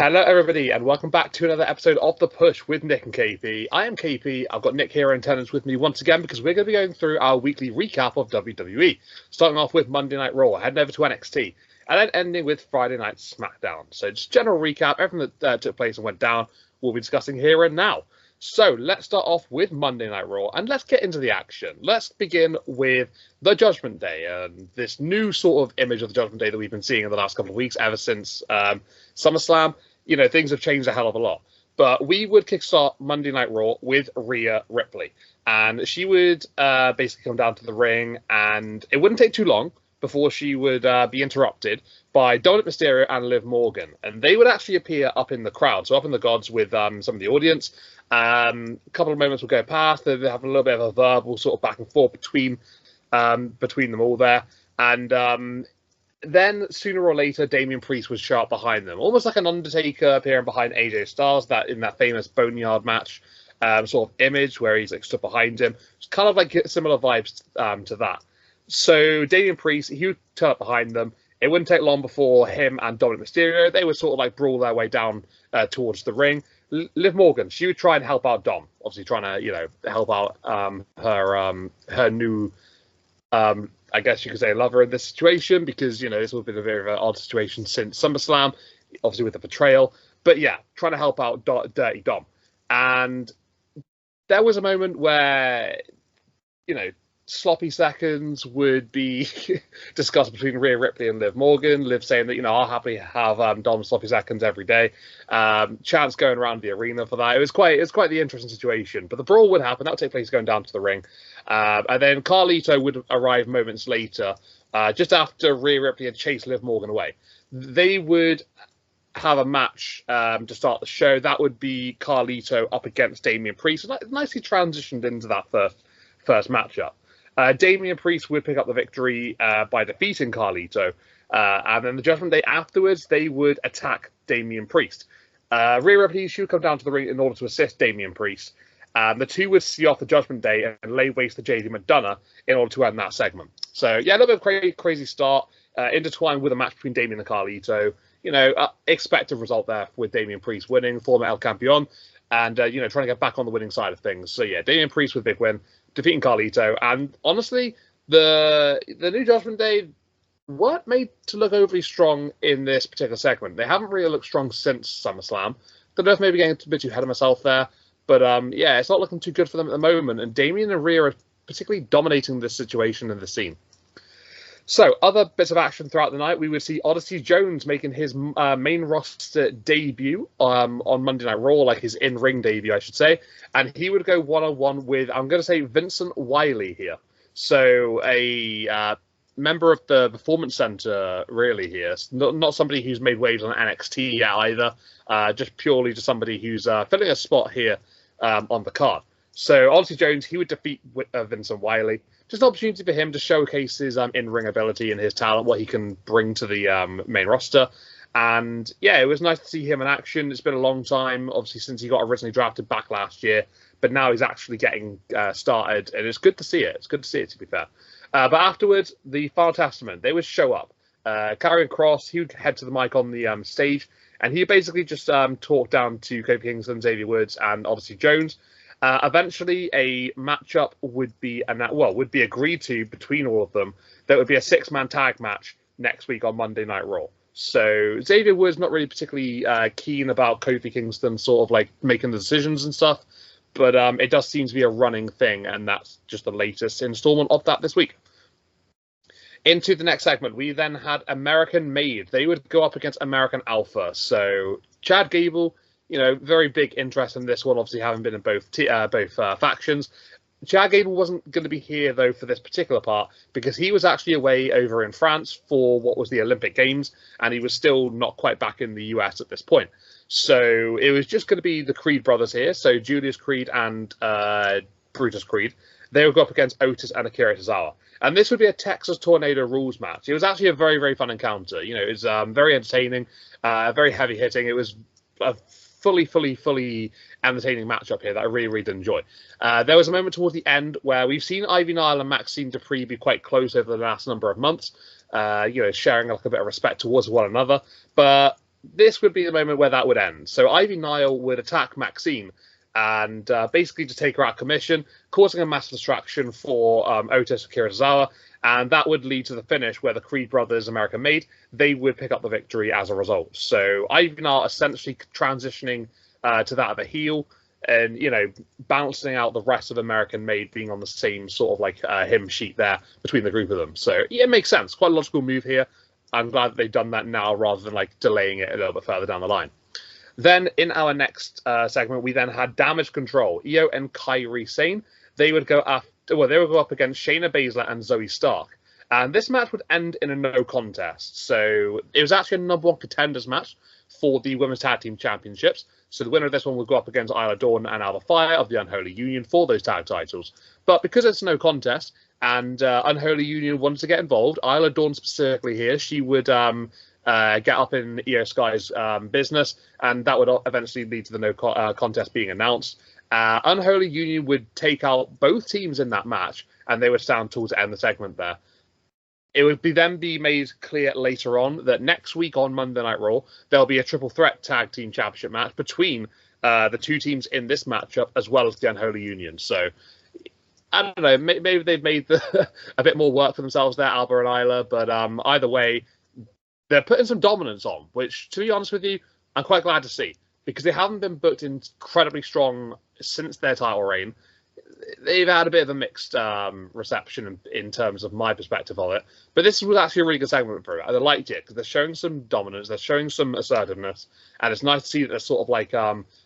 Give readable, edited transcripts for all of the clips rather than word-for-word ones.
Hello, everybody, and welcome back to another episode of The Push with Nick and KP. I am KP. I've got Nick here in attendance with me once again because we're going to be going through our weekly recap of WWE, starting off with Monday Night Raw, heading over to NXT, and then ending with Friday Night SmackDown. So just general recap, everything that took place and went down, we'll be discussing here and now. So let's start off with Monday Night Raw, and let's get into the action. Let's begin with the Judgment Day, and this new sort of image of the Judgment Day that we've been seeing in the last couple of weeks, ever since SummerSlam. You know, things have changed a hell of a lot. But we would kickstart Monday Night Raw with Rhea Ripley. And she would basically come down to the ring, and it wouldn't take too long before she would be interrupted by Dominic Mysterio and Liv Morgan. And they would actually appear up in the crowd, so up in the gods with some of the audience. A couple of moments will go past. They have a little bit of a verbal sort of back and forth between them all there. And then, sooner or later, Damian Priest would show up behind them, almost like an Undertaker appearing behind AJ Styles, that in that famous Boneyard match sort of image where he's like stood behind him. It's kind of like similar vibes to that. So Damian Priest, he would turn up behind them. It wouldn't take long before him and Dominic Mysterio, they would sort of like brawl their way down towards the ring. Liv Morgan, she would try and help out Dom, obviously trying to, help out her new I guess you could say lover in this situation, because, this would have been a very, very odd situation since SummerSlam, obviously with the betrayal. But yeah, trying to help out Dirty Dom. And there was a moment where, sloppy seconds would be discussed between Rhea Ripley and Liv Morgan. Liv saying that, I'll happily have Dom sloppy seconds every day. Chants going around the arena for that. It was quite the interesting situation. But the brawl would happen. That would take place going down to the ring. And then Carlito would arrive moments later, just after Rhea Ripley had chased Liv Morgan away. They would have a match to start the show. That would be Carlito up against Damian Priest. Nicely transitioned into that first matchup. Damian Priest would pick up the victory by defeating Carlito. And then the Judgment Day afterwards, they would attack Damian Priest. Rhea Ripley, she would come down to the ring in order to assist Damian Priest. The two would see off the Judgment Day and lay waste to JD McDonough in order to end that segment. So, yeah, a little bit of crazy start, intertwined with a match between Damian and Carlito. Expected result there with Damian Priest winning, former El Campeon, and, trying to get back on the winning side of things. So, yeah, Damian Priest with a big win, defeating Carlito. And, honestly, the new Judgment Day weren't made to look overly strong in this particular segment. They haven't really looked strong since SummerSlam. Don't know if maybe getting a bit too ahead of myself there. But, it's not looking too good for them at the moment. And Damian and Rhea are particularly dominating this situation and the scene. So, other bits of action throughout the night, we would see Odyssey Jones making his main roster debut on Monday Night Raw, like his in-ring debut, I should say. And he would go one-on-one with, I'm going to say, Vincent Wiley here. So, a member of the Performance Center, really, here. Not somebody who's made waves on NXT yet either. Just purely just somebody who's filling a spot here on the card. So Odyssey Jones, he would defeat Vincent Wiley. Just an opportunity for him to showcase his in-ring ability and his talent, what he can bring to the main roster. And yeah, it was nice to see him in action. It's been a long time, obviously, since he got originally drafted back last year. But now he's actually getting started, and it's good to see it. It's good to see it, to be fair. But afterwards, the Final Testament, they would show up. Karrion Kross, he would head to the mic on the stage, and he basically just talked down to Kofi Kingston, Xavier Woods, and Odyssey Jones. Eventually, a matchup would be agreed to between all of them. That would be a 6-man tag match next week on Monday Night Raw. So Xavier Woods not really particularly keen about Kofi Kingston sort of like making the decisions and stuff, but it does seem to be a running thing, and that's just the latest installment of that this week. Into the next segment, we then had American Made. They would go up against American Alpha. So Chad Gable, very big interest in this one, obviously having been in both factions. Chad Gable wasn't going to be here, though, for this particular part, because he was actually away over in France for what was the Olympic Games, and he was still not quite back in the US at this point. So it was just going to be the Creed brothers here, so Julius Creed and Brutus Creed. They would go up against Otis and Akira Tozawa. And this would be a Texas Tornado Rules match. It was actually a very, very fun encounter. It was very entertaining, very heavy hitting. It was a fully entertaining matchup here that I really, really did enjoy. There was a moment towards the end where we've seen Ivy Nile and Maxine Dupree be quite close over the last number of months, sharing a bit of respect towards one another. But this would be the moment where that would end. So Ivy Nile would attack Maxine and basically just take her out of commission, causing a massive distraction for Otis and Kirizawa, and that would lead to the finish where the Creed brothers, American Made, they would pick up the victory as a result. So Ivy Nile essentially transitioning to that of a heel, and balancing out the rest of American Made being on the same sort of like hymn sheet there between the group of them. So yeah, it makes sense. Quite a logical move here. I'm glad that they've done that now rather than like delaying it a little bit further down the line. Then in our next segment, we then had Damage Control, Io and Kairi Sane. They would go they would go up against Shayna Baszler and Zoe Stark. And this match would end in a no contest. So it was actually a number one contenders match for the Women's Tag Team Championships. So the winner of this one would go up against Isla Dawn and Alba Fire of the Unholy Union for those tag titles. But because it's no contest and Unholy Union wanted to get involved, Isla Dawn specifically here, she would get up in Io Sky's business, and that would eventually lead to the no contest being announced. Unholy Union would take out both teams in that match, and they would stand tall to end the segment there. It would then be made clear later on that next week on Monday Night Raw, there'll be a triple threat tag team championship match between the two teams in this matchup, as well as the Unholy Union. So, I don't know, maybe they've made a bit more work for themselves there, Alba and Isla, but either way, they're putting some dominance on, which, to be honest with you, I'm quite glad to see, because they haven't been booked incredibly strong since their title reign. They've had a bit of a mixed reception in terms of my perspective of it. But this was actually a really good segment for it. I liked it because they're showing some dominance, they're showing some assertiveness, and it's nice to see that they're sort of like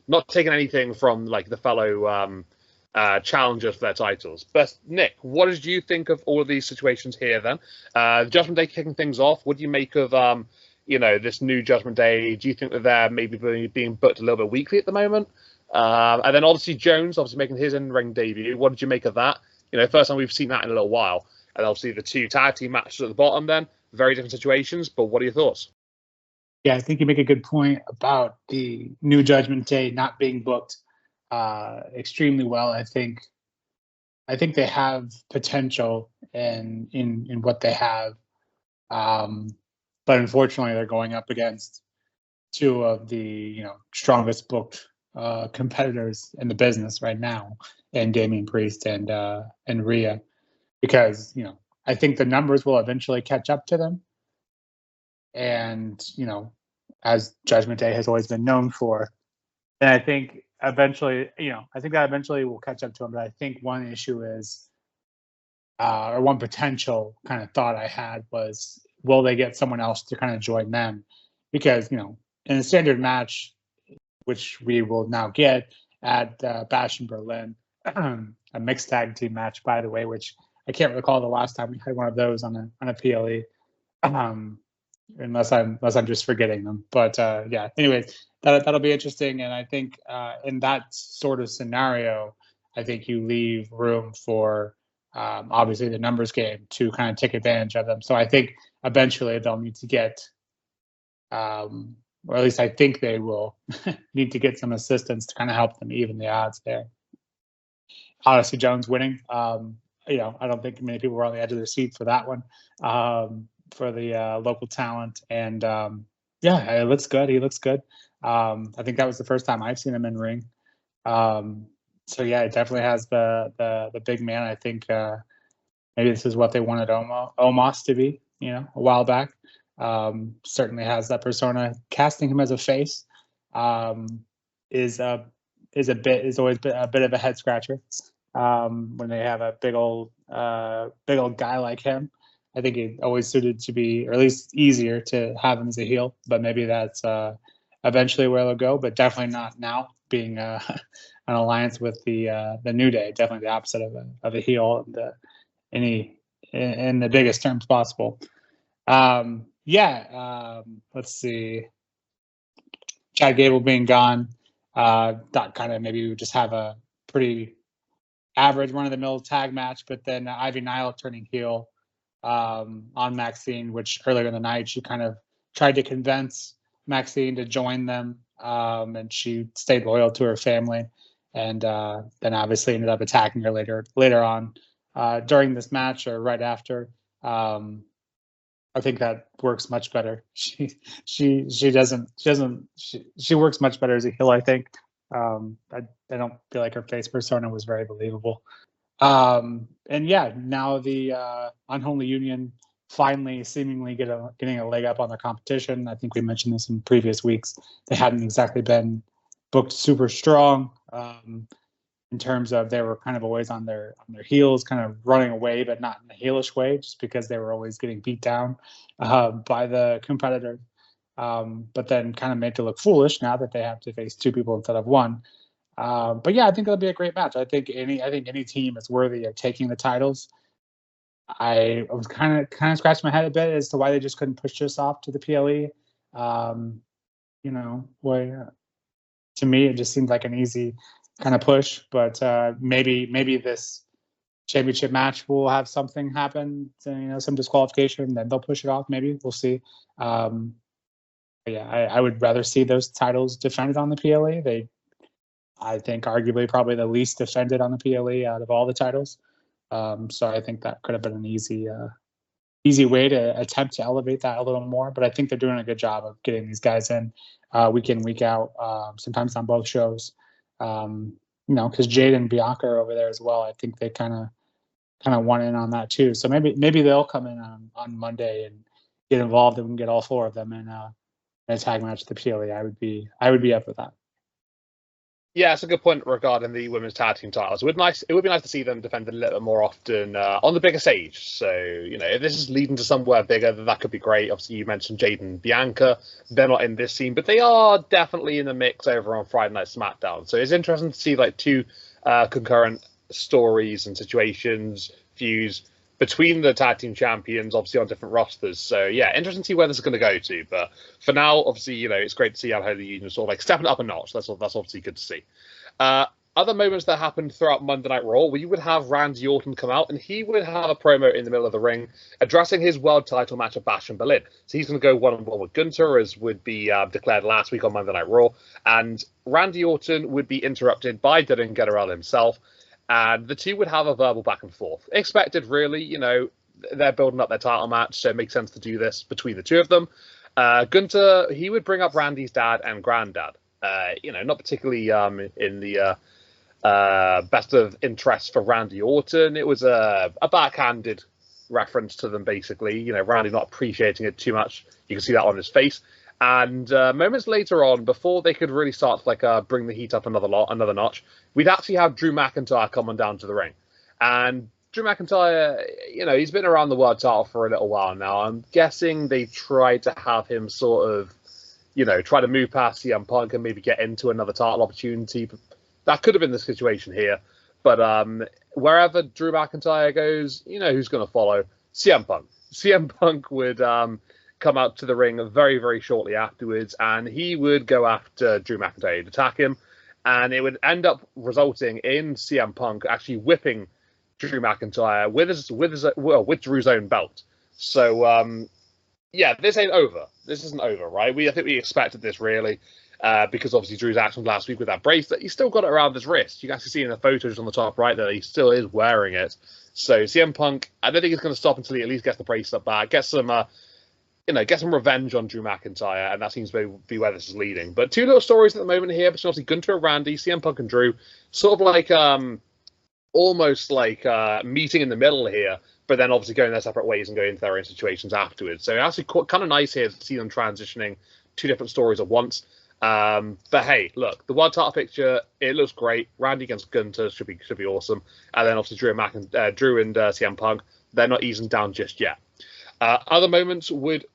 not taking anything from like the fellow challengers for their titles. But Nick, what did you think of all of these situations here then? Judgment Day kicking things off. What do you make of this new Judgment Day? Do you think that they're maybe being booked a little bit weakly at the moment? And then obviously Jones, making his in-ring debut. What did you make of that? First time we've seen that in a little while. And obviously the two tag team matches at the bottom then. Very different situations, but what are your thoughts? Yeah, I think you make a good point about the new Judgment Day not being booked extremely well. I think they have potential in what they have. But unfortunately they're going up against two of the strongest booked competitors in the business right now, and Damian Priest and Rhea, because I think the numbers will eventually catch up to them, and as Judgment Day has always been known for, and I think eventually that eventually will catch up to them. But I think one issue is, or one potential kind of thought I had was, will they get someone else to kind of join them? Because in a standard match, which we will now get at Bash in Berlin, a mixed tag team match, by the way, which I can't recall the last time we had one of those on a PLE, unless I'm just forgetting them. But yeah, anyways, that'll be interesting, and I think in that sort of scenario, I think you leave room for obviously the numbers game to kind of take advantage of them. So I think eventually they'll need to get. Or at least I think they will need to get some assistance to kind of help them even the odds there. Honestly, Jones winning, I don't think many people were on the edge of their seat for that one, for the local talent. And yeah, it looks good. He looks good. I think that was the first time I've seen him in ring. So yeah, it definitely has the big man. I think maybe this is what they wanted Omos to be, a while back. Certainly has that persona. Casting him as a face is always a bit of a head scratcher when they have a big old guy like him. I think it always suited to be, or at least easier to have him as a heel. But maybe that's eventually where they'll go. But definitely not now, being an alliance with the New Day. Definitely the opposite of a heel in the biggest terms possible. Let's see. Chad Gable being gone, thought kind of maybe we would just have a pretty average run-of-the-mill tag match, but then Ivy Nile turning heel on Maxine, which earlier in the night she kind of tried to convince Maxine to join them, and she stayed loyal to her family, and then obviously ended up attacking her later on during this match or right after. I think that works much better. She works much better as a heel, I think. I don't feel like her face persona was very believable. And yeah, now the Unholy Union finally seemingly getting a leg up on the competition. I think we mentioned this in previous weeks. They hadn't exactly been booked super strong. In terms of they were kind of always on their heels, kind of running away, but not in a heelish way, just because they were always getting beat down by the competitor. But then kind of made to look foolish now that they have to face two people instead of one. But yeah, I think it'll be a great match. I think any team is worthy of taking the titles. I was kind of scratching my head a bit as to why they just couldn't push this off to the PLE. To me, it just seemed like an easy kind of push, but maybe this championship match will have something happen, some disqualification, then they'll push it off. Maybe we'll see. Yeah, I would rather see those titles defended on the PLE. I think arguably probably the least defended on the PLE out of all the titles. So I think that could have been an easy way to attempt to elevate that a little more. But I think they're doing a good job of getting these guys in week out, sometimes on both shows. Because Jade and Bianca are over there as well. I think they kind of want in on that too. So maybe they'll come in on Monday and get involved, and we can get all four of them in a tag match at the PLE. I would be up for that. Yeah, it's a good point regarding the women's tag team titles. It would be nice to see them defended a little bit more often on the bigger stage. So, if this is leading to somewhere bigger, then that could be great. Obviously, you mentioned Jade and Bianca. They're not in this scene, but they are definitely in the mix over on Friday Night SmackDown. So it's interesting to see like two concurrent stories and situations, feuds between the tag team champions, obviously on different rosters. So yeah, interesting to see where this is going to go to. But for now, obviously, it's great to see Unholy Union sort of like stepping up a notch. That's obviously good to see. Other moments that happened throughout Monday Night Raw, we would have Randy Orton come out and he would have a promo in the middle of the ring addressing his world title match at Bash in Berlin. So he's going to go one-on-one with Gunther, as would be declared last week on Monday Night Raw. And Randy Orton would be interrupted by Dylan Guerrero himself. And the two would have a verbal back and forth. Expected, really. They're building up their title match, so it makes sense to do this between the two of them. Gunther, he would bring up Randy's dad and granddad. Not particularly in the best of interest for Randy Orton. It was a backhanded reference to them, basically. Randy not appreciating it too much. You can see that on his face. And moments later on, before they could really start to bring the heat up another notch, we'd actually have Drew McIntyre coming down to the ring. And Drew McIntyre, he's been around the world title for a little while now. I'm guessing they tried to have him sort of, try to move past CM Punk and maybe get into another title opportunity. That could have been the situation here. But wherever Drew McIntyre goes, who's going to follow? CM Punk. CM Punk would come out to the ring very, very shortly afterwards, and he would go after Drew McIntyre to attack him, and it would end up resulting in CM Punk actually whipping Drew McIntyre with Drew's own belt. So yeah, this ain't over. This isn't over, right? I think we expected this, really, because obviously Drew's actions last week with that bracelet, he's still got it around his wrist. You can actually see in the photos on the top right that he still is wearing it. So CM Punk, I don't think he's going to stop until he at least gets the bracelet back, get some revenge on Drew McIntyre, and that seems to be where this is leading. But two little stories at the moment here, between obviously Gunther and Randy, CM Punk and Drew, sort of like almost like meeting in the middle here, but then obviously going their separate ways and going into their own situations afterwards. So actually kind of nice here to see them transitioning two different stories at once. But hey, look, the world title picture, it looks great. Randy against Gunther should be awesome. And then obviously Drew and CM Punk, they're not easing down just yet. Other moments would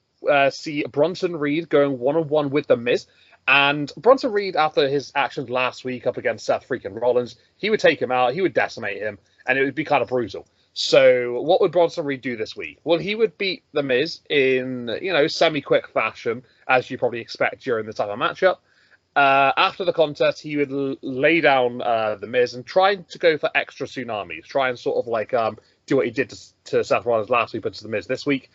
see Bronson Reed going one-on-one with The Miz. And Bronson Reed, after his actions last week up against Seth freaking Rollins, he would take him out, he would decimate him, and it would be kind of brutal. So what would Bronson Reed do this week? Well, he would beat The Miz in, semi-quick fashion, as you probably expect during the type of matchup. After the contest, he would lay down The Miz and try to go for extra tsunamis, try and sort of do what he did to Seth Rollins last week, but to The Miz this week.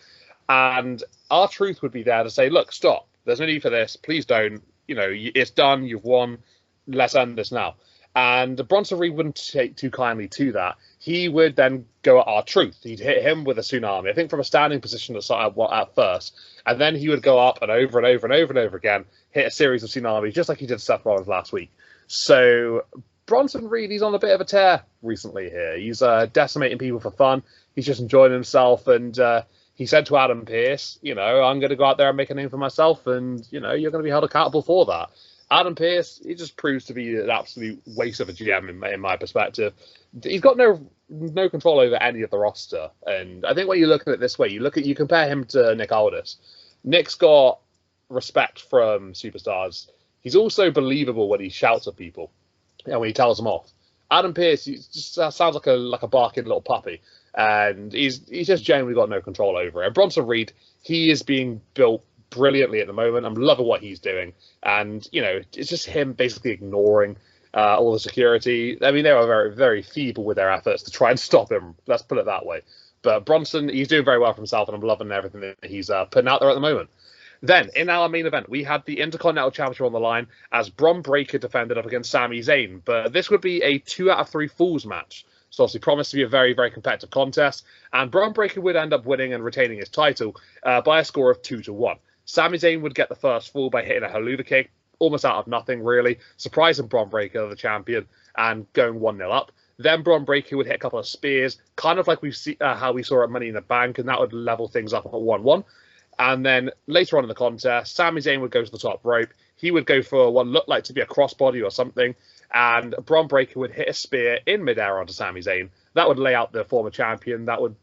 And R-Truth would be there to say, look, stop. There's no need for this. Please don't. It's done. You've won. Let's end this now. And Bronson Reed wouldn't take too kindly to that. He would then go at R-Truth. He'd hit him with a tsunami, I think from a standing position at first. And then he would go up and over and over and over and over again, hit a series of tsunamis, just like he did Seth Rollins last week. So Bronson Reed, he's on a bit of a tear recently here. He's decimating people for fun. He's just enjoying himself. And he said to Adam Pearce, I'm going to go out there and make a name for myself. And, you're going to be held accountable for that. Adam Pearce, he just proves to be an absolute waste of a GM in my perspective. He's got no control over any of the roster, and I think when you look at it this way, you compare him to Nick Aldis. Nick's got respect from superstars. He's also believable when he shouts at people and when he tells them off. Adam Pearce, he just sounds like a barking little puppy, and he's just genuinely got no control over it. And Bronson Reed, he is being built brilliantly at the moment. I'm loving what he's doing, and it's just him basically ignoring all the security. I mean, they were very, very feeble with their efforts to try and stop him. Let's put it that way. But Bronson, he's doing very well for himself, and I'm loving everything that he's putting out there at the moment. Then, in our main event, we had the Intercontinental Championship on the line as Bron Breakker defended up against Sami Zayn. But this would be a 2 out of 3 falls match. So obviously promised to be a very, very competitive contest. And Bron Breakker would end up winning and retaining his title by a score of 2-1. Sami Zayn would get the first fall by hitting a Haluva kick, almost out of nothing, really, surprising Bron Breakker, the champion, and going 1-0 up. Then Bron Breakker would hit a couple of spears, kind of like how we saw at Money in the Bank, and that would level things up at 1-1. And then later on in the contest, Sami Zayn would go to the top rope. He would go for what looked like to be a crossbody or something, and Bron Breakker would hit a spear in midair onto Sami Zayn. That would lay out the former champion. That would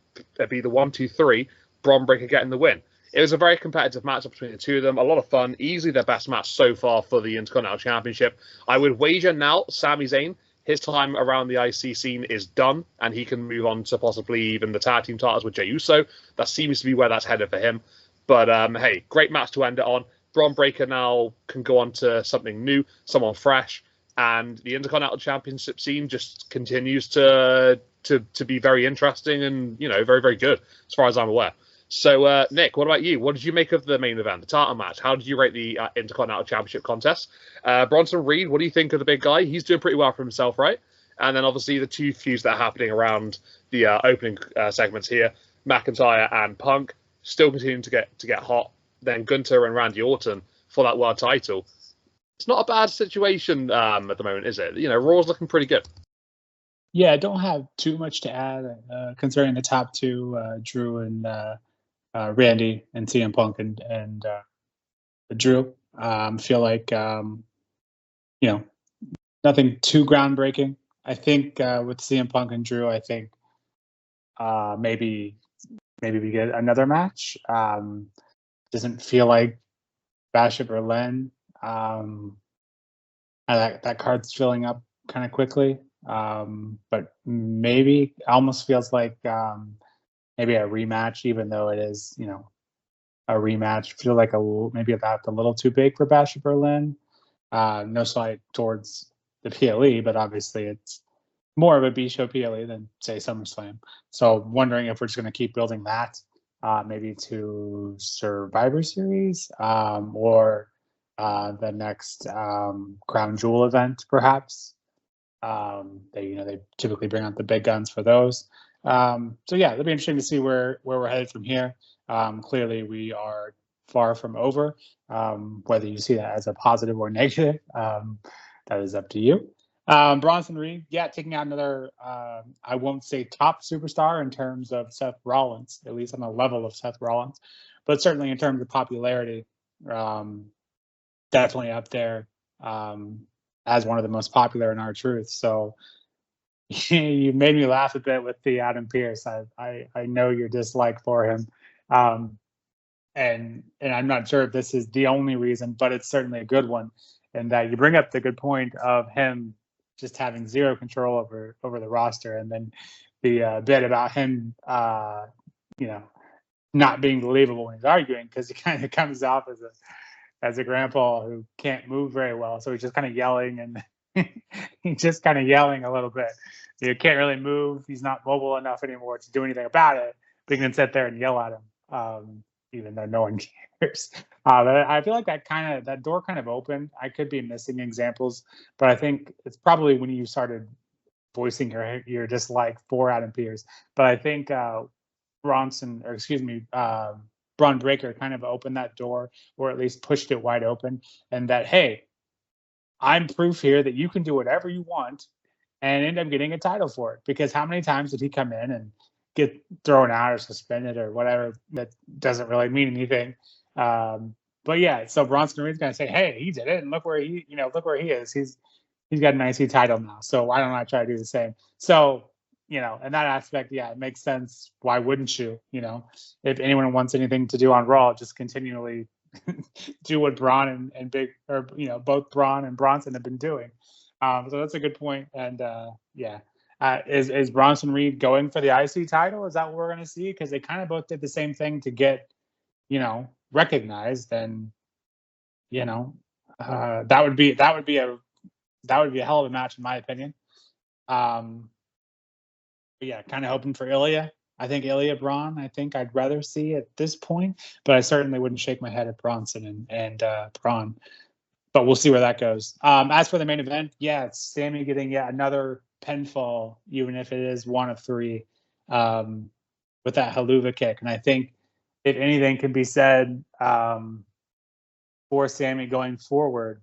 be the 1-2-3, Bron Breakker getting the win. It was a very competitive matchup between the two of them. A lot of fun. Easily their best match so far for the Intercontinental Championship. I would wager now Sami Zayn, his time around the IC scene is done, and he can move on to possibly even the tag team titles with Jey Uso. That seems to be where that's headed for him. But hey, great match to end it on. Bron Breakker now can go on to something new, someone fresh, and the Intercontinental Championship scene just continues to be very interesting and very, very good as far as I'm aware. So, Nick, what about you? What did you make of the main event, the title match? How did you rate the Intercontinental Championship contest? Bronson Reed, what do you think of the big guy? He's doing pretty well for himself, right? And then, obviously, the two feuds that are happening around the opening segments here, McIntyre and Punk, still continuing to get hot. Then Gunther and Randy Orton for that world title. It's not a bad situation at the moment, is it? Raw's looking pretty good. Yeah, I don't have too much to add concerning the top two, Drew and Randy and CM Punk and Drew. Feel like nothing too groundbreaking. I think with CM Punk and Drew, I think maybe we get another match. Doesn't feel like Bash at Berlin. That card's filling up kind of quickly. But maybe almost feels like maybe a rematch, even though it is, a rematch. Feel like maybe about a little too big for Bash at Berlin. No slight towards the PLE, but obviously it's more of a B-show PLE than, say, SummerSlam. So wondering if we're just going to keep building that maybe to Survivor Series or the next Crown Jewel event, perhaps. They typically bring out the big guns for those. So yeah, it'll be interesting to see where we're headed from here. Clearly, we are far from over. Whether you see that as a positive or negative, that is up to you. Bronson Reed, taking out another, I won't say top superstar in terms of Seth Rollins, at least on the level of Seth Rollins, but certainly in terms of popularity, definitely up there as one of the most popular in R-Truth. So you made me laugh a bit with the Adam Pearce. I know your dislike for him. And I'm not sure if this is the only reason, but it's certainly a good one. And that you bring up the good point of him just having zero control over the roster, and then the bit about him, not being believable when he's arguing, because he kind of comes off as a grandpa who can't move very well, so he's just kind of yelling, and he's just kind of yelling a little bit. He can't really move. He's not mobile enough anymore to do anything about it, but he can sit there and yell at him. even though no one cares. I feel like that door kind of opened. I could be missing examples, but I think it's probably when you started voicing your dislike for Adam Pearce. But I think Braun Breaker kind of opened that door, or at least pushed it wide open, and that, hey, I'm proof here that you can do whatever you want and end up getting a title for it. Because how many times did he come in and get thrown out or suspended or whatever that doesn't really mean anything? But yeah, so Bronson Reed's going to say, hey, he did it, and look where he is. He's got an IC title now, so why don't I try to do the same? So, in that aspect, yeah, it makes sense. Why wouldn't you? If anyone wants anything to do on Raw, just continually do what Braun and both Braun and Bronson have been doing. So that's a good point. And is Bronson Reed going for the IC title? Is that what we're going to see? Because they kind of both did the same thing to get, recognized, and that would be a hell of a match in my opinion. But yeah, kind of hoping for Ilya. I think Ilya Braun, I think I'd rather see at this point, but I certainly wouldn't shake my head at Bronson and Braun. But we'll see where that goes. As for the main event, yeah, it's Sammy getting yet another pinfall, even if it is one of three, with that haluva kick. And I think if anything can be said for Sammy going forward,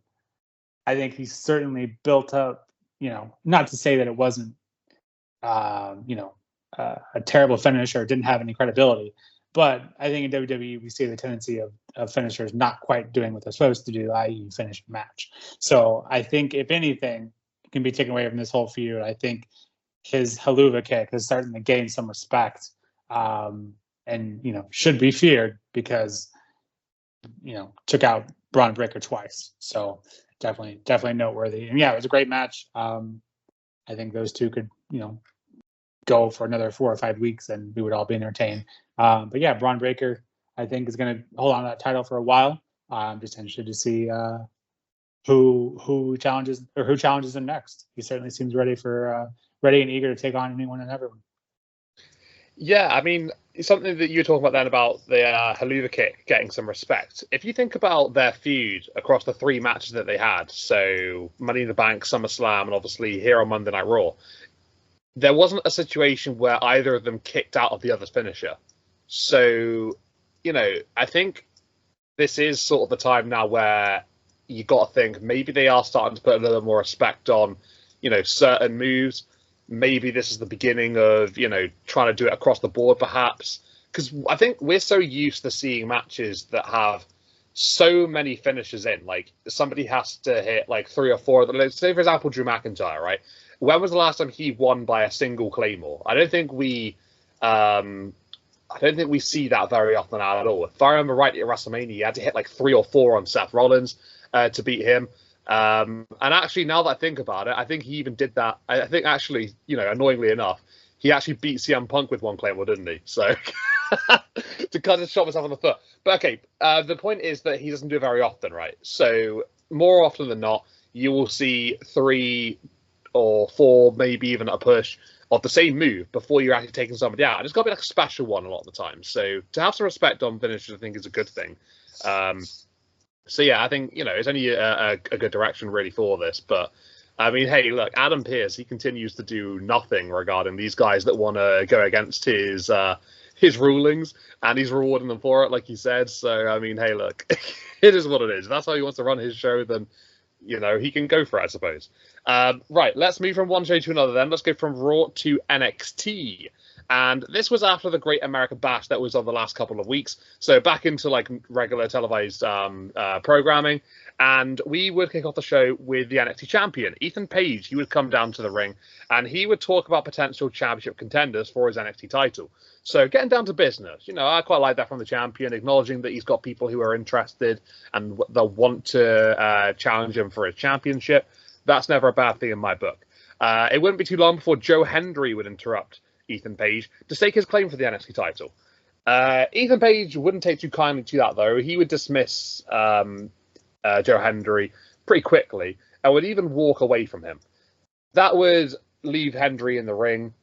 I think he's certainly built up, not to say that it wasn't, a terrible finish or didn't have any credibility. But I think in WWE, we see the tendency of finishers not quite doing what they're supposed to do, i.e. finish a match. So I think, if anything can be taken away from this whole feud, I think his haluva kick has certainly gained some respect, and, should be feared because, took out Braun Breaker twice. So definitely noteworthy. And yeah, it was a great match. I think those two could, go for another 4 or 5 weeks and we would all be entertained. But yeah, Braun Breaker, I think, is going to hold on to that title for a while. I'm just interested to see who challenges him next. He certainly seems ready and eager to take on anyone and everyone. Yeah, I mean, something that you were talking about then about the haluva kick getting some respect. If you think about their feud across the 3 matches that they had, so Money in the Bank, SummerSlam, and obviously here on Monday Night Raw, there wasn't a situation where either of them kicked out of the other's finisher. So, I think this is sort of the time now where you got to think maybe they are starting to put a little more respect on, certain moves. Maybe this is the beginning of, trying to do it across the board, perhaps. Because I think we're so used to seeing matches that have so many finishes in. Like, somebody has to hit like 3 or 4. Say, for example, Drew McIntyre, right? When was the last time he won by a single Claymore? I don't think we see that very often at all. If I remember rightly, at WrestleMania, he had to hit like 3 or 4 on Seth Rollins to beat him. And actually, now that I think about it, I think he even did that. I think actually, annoyingly enough, he actually beat CM Punk with 1 Claymore, didn't he? So to kind of shot myself on the foot. But okay, the point is that he doesn't do it very often, right? So more often than not, you will see 3 or 4, maybe even a push of the same move before you're actually taking somebody out. And it's got to be like a special one a lot of the time. So to have some respect on finishes, I think, is a good thing. So yeah, I think, it's only a good direction really for this. But I mean, hey, look, Adam Pearce, he continues to do nothing regarding these guys that want to go against his rulings, and he's rewarding them for it, like he said. So I mean, hey, look, it is what it is. If that's how he wants to run his show, then he can go for it, I suppose. Right, let's move from one show to another then. Let's go from Raw to NXT. And this was after the Great American Bash that was on the last couple of weeks. So back into like regular televised programming. And we would kick off the show with the NXT champion, Ethan Page. He would come down to the ring and he would talk about potential championship contenders for his NXT title. So getting down to business, I quite like that from the champion, acknowledging that he's got people who are interested and they'll want to challenge him for his championship. That's never a bad thing in my book. It wouldn't be too long before Joe Hendry would interrupt Ethan Page to stake his claim for the NXT title. Ethan Page wouldn't take too kindly to that, though. He would dismiss Joe Hendry pretty quickly and would even walk away from him. That would leave Hendry in the ring,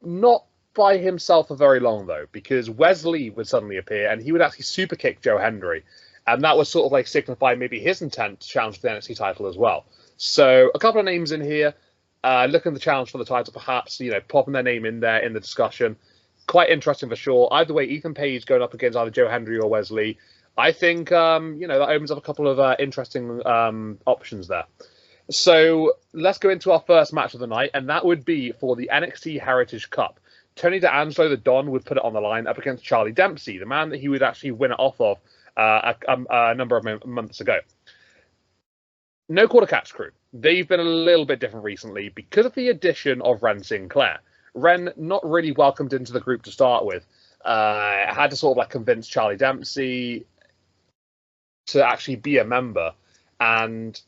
not by himself for very long, though, because Wesley would suddenly appear and he would actually super kick Joe Hendry. And that was sort of like signify maybe his intent to challenge for the NXT title as well. So a couple of names in here, looking to challenge for the title, perhaps, popping their name in there in the discussion. Quite interesting for sure. Either way, Ethan Page going up against either Joe Hendry or Wesley. I think, that opens up a couple of interesting options there. So let's go into our first match of the night, and that would be for the NXT Heritage Cup. Tony D'Angelo, the Don, would put it on the line up against Charlie Dempsey, the man that he would actually win it off of a number of months ago. No quarter catch crew. They've been a little bit different recently because of the addition of Ren Sinclair. Ren, not really welcomed into the group to start with, had to sort of like convince Charlie Dempsey to actually be a member, and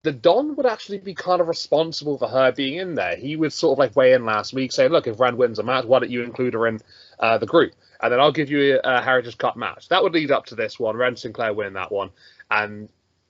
the Don would actually be kind of responsible for her being in there. He would sort of like weigh in last week saying, look, if Ren wins a match, why don't you include her in the group? And then I'll give you a Heritage Cup match. That would lead up to this one, Ren Sinclair winning that one. And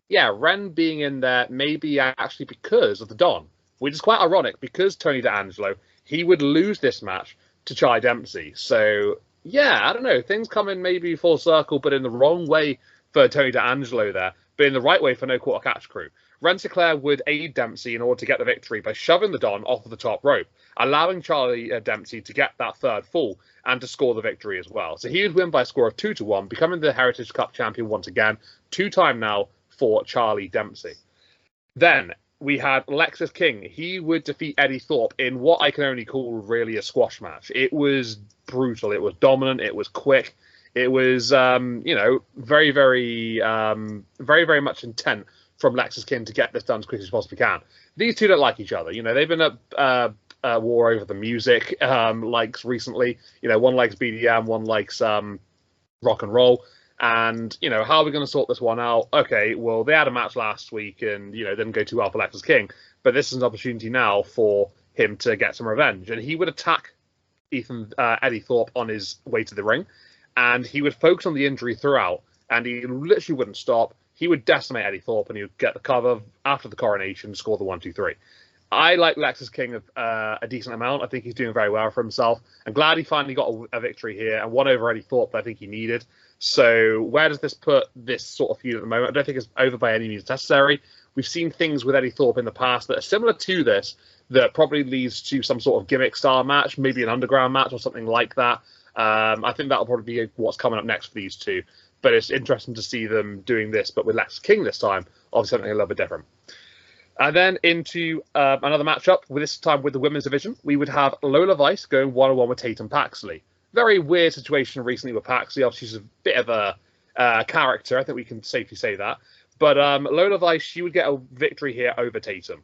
yeah, Ren being in there maybe actually because of the Don, which is quite ironic because Tony D'Angelo, he would lose this match to Charlie Dempsey. So yeah, I don't know. Things come in maybe full circle, but in the wrong way for Tony D'Angelo there, but in the right way for No Quarter Catch Crew. Ren Sinclair would aid Dempsey in order to get the victory by shoving the Don off of the top rope, allowing Charlie Dempsey to get that third fall and to score the victory as well. So he would win by a score of 2-1, becoming the Heritage Cup champion once again, 2-time now for Charlie Dempsey. Then we had Lexis King. He would defeat Eddie Thorpe in what I can only call really a squash match. It was brutal. It was dominant. It was quick. It was, very, very, very, very much intent from Lexis King to get this done as quick as possibly can. These two don't like each other. They've been at war over the music likes recently. One likes BDM, one likes rock and roll. And, how are we going to sort this one out? Okay, well, they had a match last week and, didn't go too well for Lexis King. But this is an opportunity now for him to get some revenge. And he would attack Eddie Thorpe on his way to the ring. And he would focus on the injury throughout. And he literally wouldn't stop. He would decimate Eddie Thorpe and he would get the cover after the coronation, score the 1-2-3. I like Lexis King a decent amount. I think he's doing very well for himself. I'm glad he finally got a victory here and won over Eddie Thorpe that I think he needed. So where does this put this sort of feud at the moment? I don't think it's over by any means necessary. We've seen things with Eddie Thorpe in the past that are similar to this that probably leads to some sort of gimmick-style match, maybe an underground match or something like that. I think that'll probably be what's coming up next for these two. But it's interesting to see them doing this, but with Lexis King this time, obviously something a little bit different. And then into another matchup, with this time with the women's division, we would have Lola Vice going one-on-one with Tatum Paxley. Very weird situation recently with Paxley. Obviously, she's a bit of a character. I think we can safely say that. But Lola Vice, she would get a victory here over Tatum.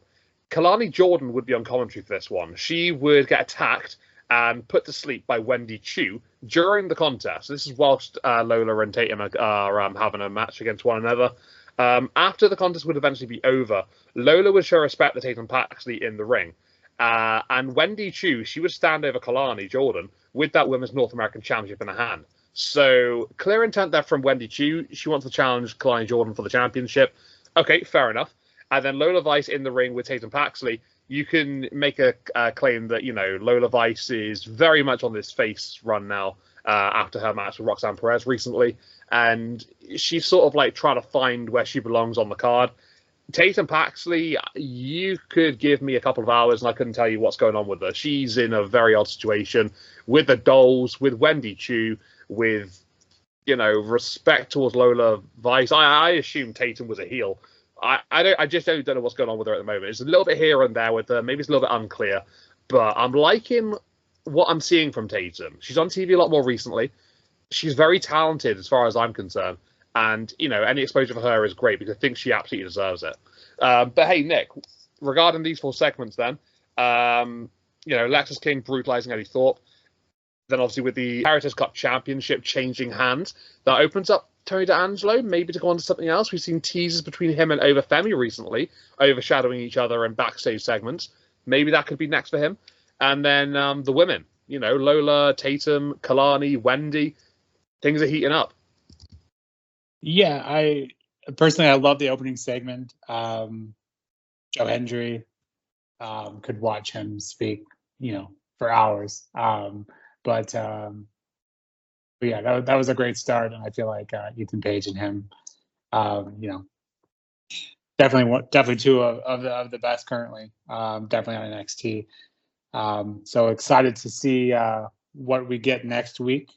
Kalani Jordan would be on commentary for this one. She would get attacked and put to sleep by Wendy Chu during the contest. This is whilst Lola and Tatum are having a match against one another. After the contest would eventually be over, Lola would show respect to Tatum Paxley in the ring. And Wendy Chu, she would stand over Kalani Jordan with that Women's North American Championship in her hand. So, clear intent there from Wendy Chu. She wants to challenge Kalani Jordan for the championship. Okay, fair enough. And then Lola Vice in the ring with Tatum Paxley. You can make a claim that, Lola Vice is very much on this face run now after her match with Roxanne Perez recently. And she's sort of like trying to find where she belongs on the card. Tatum Paxley, you could give me a couple of hours and I couldn't tell you what's going on with her. She's in a very odd situation with the Dolls, with Wendy Chu, with, respect towards Lola Vice. I assume Tatum was a heel. I just don't know what's going on with her at the moment. It's a little bit here and there with her. Maybe it's a little bit unclear. But I'm liking what I'm seeing from Tatum. She's on TV a lot more recently. She's very talented as far as I'm concerned. And, any exposure for her is great because I think she absolutely deserves it. But hey, Nick, regarding these 4 segments then, Lexis King brutalizing Eddie Thorpe. Then obviously with the Heritage Cup Championship changing hands, that opens up Tony D'Angelo maybe to go on to something else. We've seen teases between him and Femi recently, overshadowing each other in backstage segments. Maybe that could be next for him. And then the women, Lola, Tatum, Kalani, Wendy, things are heating up. Yeah, I love the opening segment. Joe Hendry, could watch him speak, for hours. But yeah, that was a great start, and I feel like Ethan Page and him, you know, definitely two of the best currently. Definitely on NXT. So excited to see what we get next week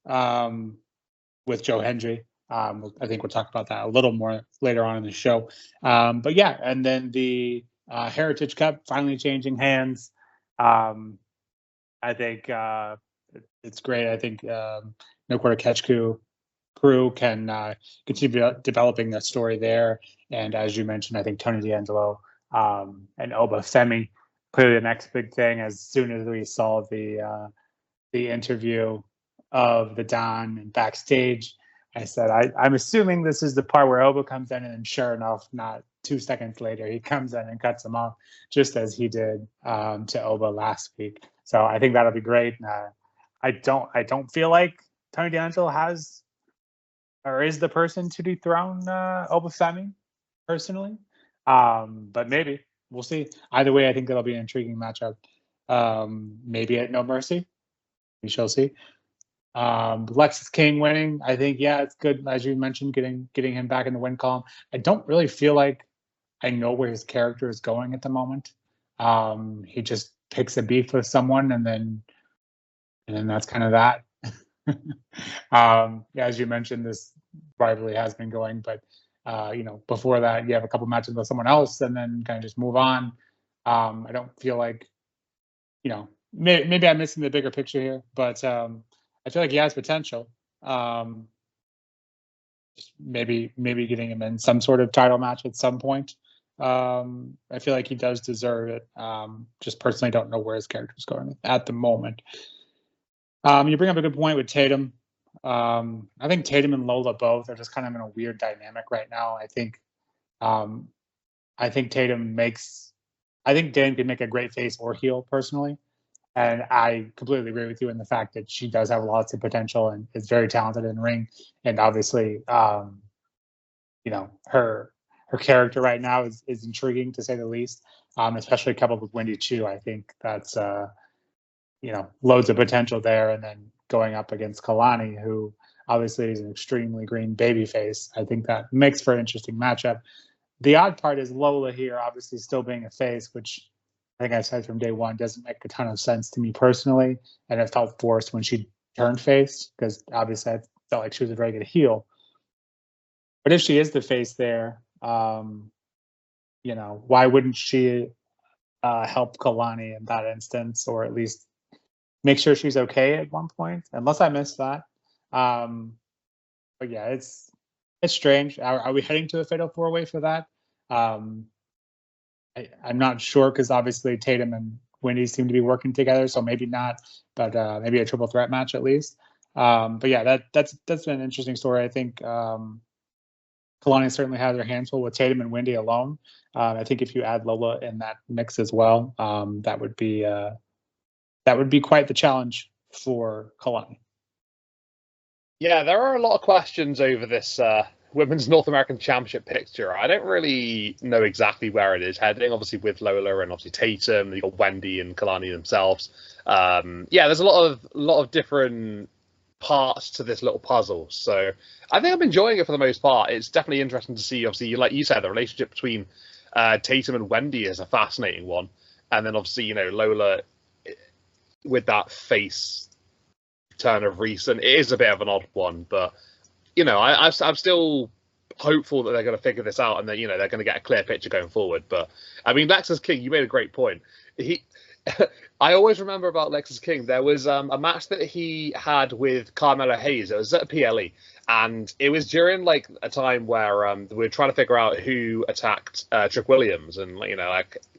with Joe Hendry. I think we'll talk about that a little more later on in the show. But yeah, and then the Heritage Cup finally changing hands. I think it's great. I think No Quarter Catch crew can continue developing the story there. And as you mentioned, I think Tony D'Angelo and Oba Femi clearly the next big thing. As soon as we saw the interview of the Don and backstage, I said, I'm assuming this is the part where Oba comes in, and then sure enough, not 2 seconds later, he comes in and cuts him off, just as he did to Oba last week. So I think that'll be great. I don't feel like Tony D'Angelo has or is the person to dethrone Oba Femi personally, but maybe we'll see. Either way, I think that'll be an intriguing matchup. Maybe at No Mercy, we shall see. Lexus King winning, I think, yeah, it's good, as you mentioned, getting him back in the win column. I don't really feel like I know where his character is going at the moment. He just picks a beef with someone, and then that's kind of that. Yeah, as you mentioned, this rivalry has been going, but before that, you have a couple matches with someone else, and then kind of just move on. I don't feel like, maybe I'm missing the bigger picture here, but I feel like he has potential. Just maybe getting him in some sort of title match at some point. I feel like he does deserve it. Just personally don't know where his character is going at the moment. You bring up a good point with Tatum. I think Tatum and Lola both are just kind of in a weird dynamic right now. I think Tatum can make a great face or heel personally. And I completely agree with you in the fact that she does have lots of potential and is very talented in the ring. And obviously, her character right now is intriguing to say the least, especially coupled with Wendy Chu. I think that's, loads of potential there. And then going up against Kalani, who obviously is an extremely green babyface, I think that makes for an interesting matchup. The odd part is Lola here, obviously still being a face, which I think I said from day one doesn't make a ton of sense to me personally, and it felt forced when she turned face because obviously I felt like she was a very good heel. But if she is the face there, why wouldn't she help Kalani in that instance, or at least make sure she's okay at one point? Unless I missed that. But yeah, it's strange. Are we heading to a fatal four-way for that? I'm not sure because obviously Tatum and Wendy seem to be working together, so maybe not, but maybe a triple threat match at least. But yeah, that's been an interesting story. I think Kalani certainly has her hands full with Tatum and Wendy alone. I think if you add Lola in that mix as well, that would be quite the challenge for Kalani. Yeah, there are a lot of questions over this Women's North American Championship picture. I don't really know exactly where it is heading. Obviously, with Lola and obviously Tatum, you've got Wendy and Kalani themselves. There's a lot of different parts to this little puzzle. So I think I'm enjoying it for the most part. It's definitely interesting to see. Obviously, like you said, the relationship between Tatum and Wendy is a fascinating one, and then obviously Lola with that face turn of recent, it is a bit of an odd one, but. I'm still hopeful that they're going to figure this out and that, they're going to get a clear picture going forward. But, I mean, Lexus King, you made a great point. I always remember about Lexus King, there was a match that he had with Carmelo Hayes. It was at PLE. And it was during, a time where we were trying to figure out who attacked Trick Williams. And,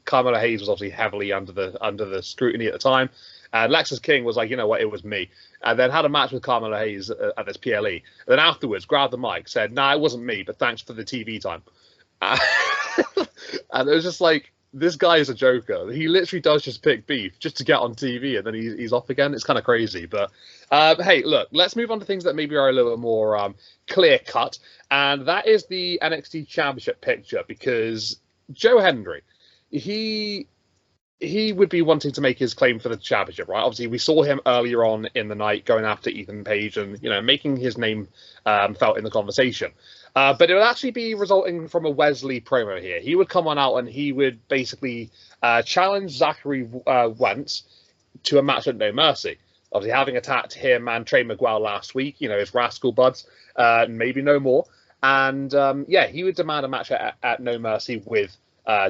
Carmelo Hayes was obviously heavily under the scrutiny at the time. And Lexus King was like, you know what, it was me. And then had a match with Carmelo Hayes at this PLE. And then afterwards, grabbed the mic, said, nah, it wasn't me, but thanks for the TV time. And it was just like, this guy is a joker. He literally does just pick beef just to get on TV, and then he's off again. It's kind of crazy. But hey, look, let's move on to things that maybe are a little bit more clear-cut. And that is the NXT Championship picture, because Joe Hendry, he he would be wanting to make his claim for the championship, right? Obviously, we saw him earlier on in the night going after Ethan Page and, making his name felt in the conversation. But it would actually be resulting from a Wesley promo here. He would come on out and he would basically challenge Zachary Wentz to a match at No Mercy. Obviously, having attacked him and Trey Miguel last week, his rascal buds, maybe no more. And he would demand a match at No Mercy with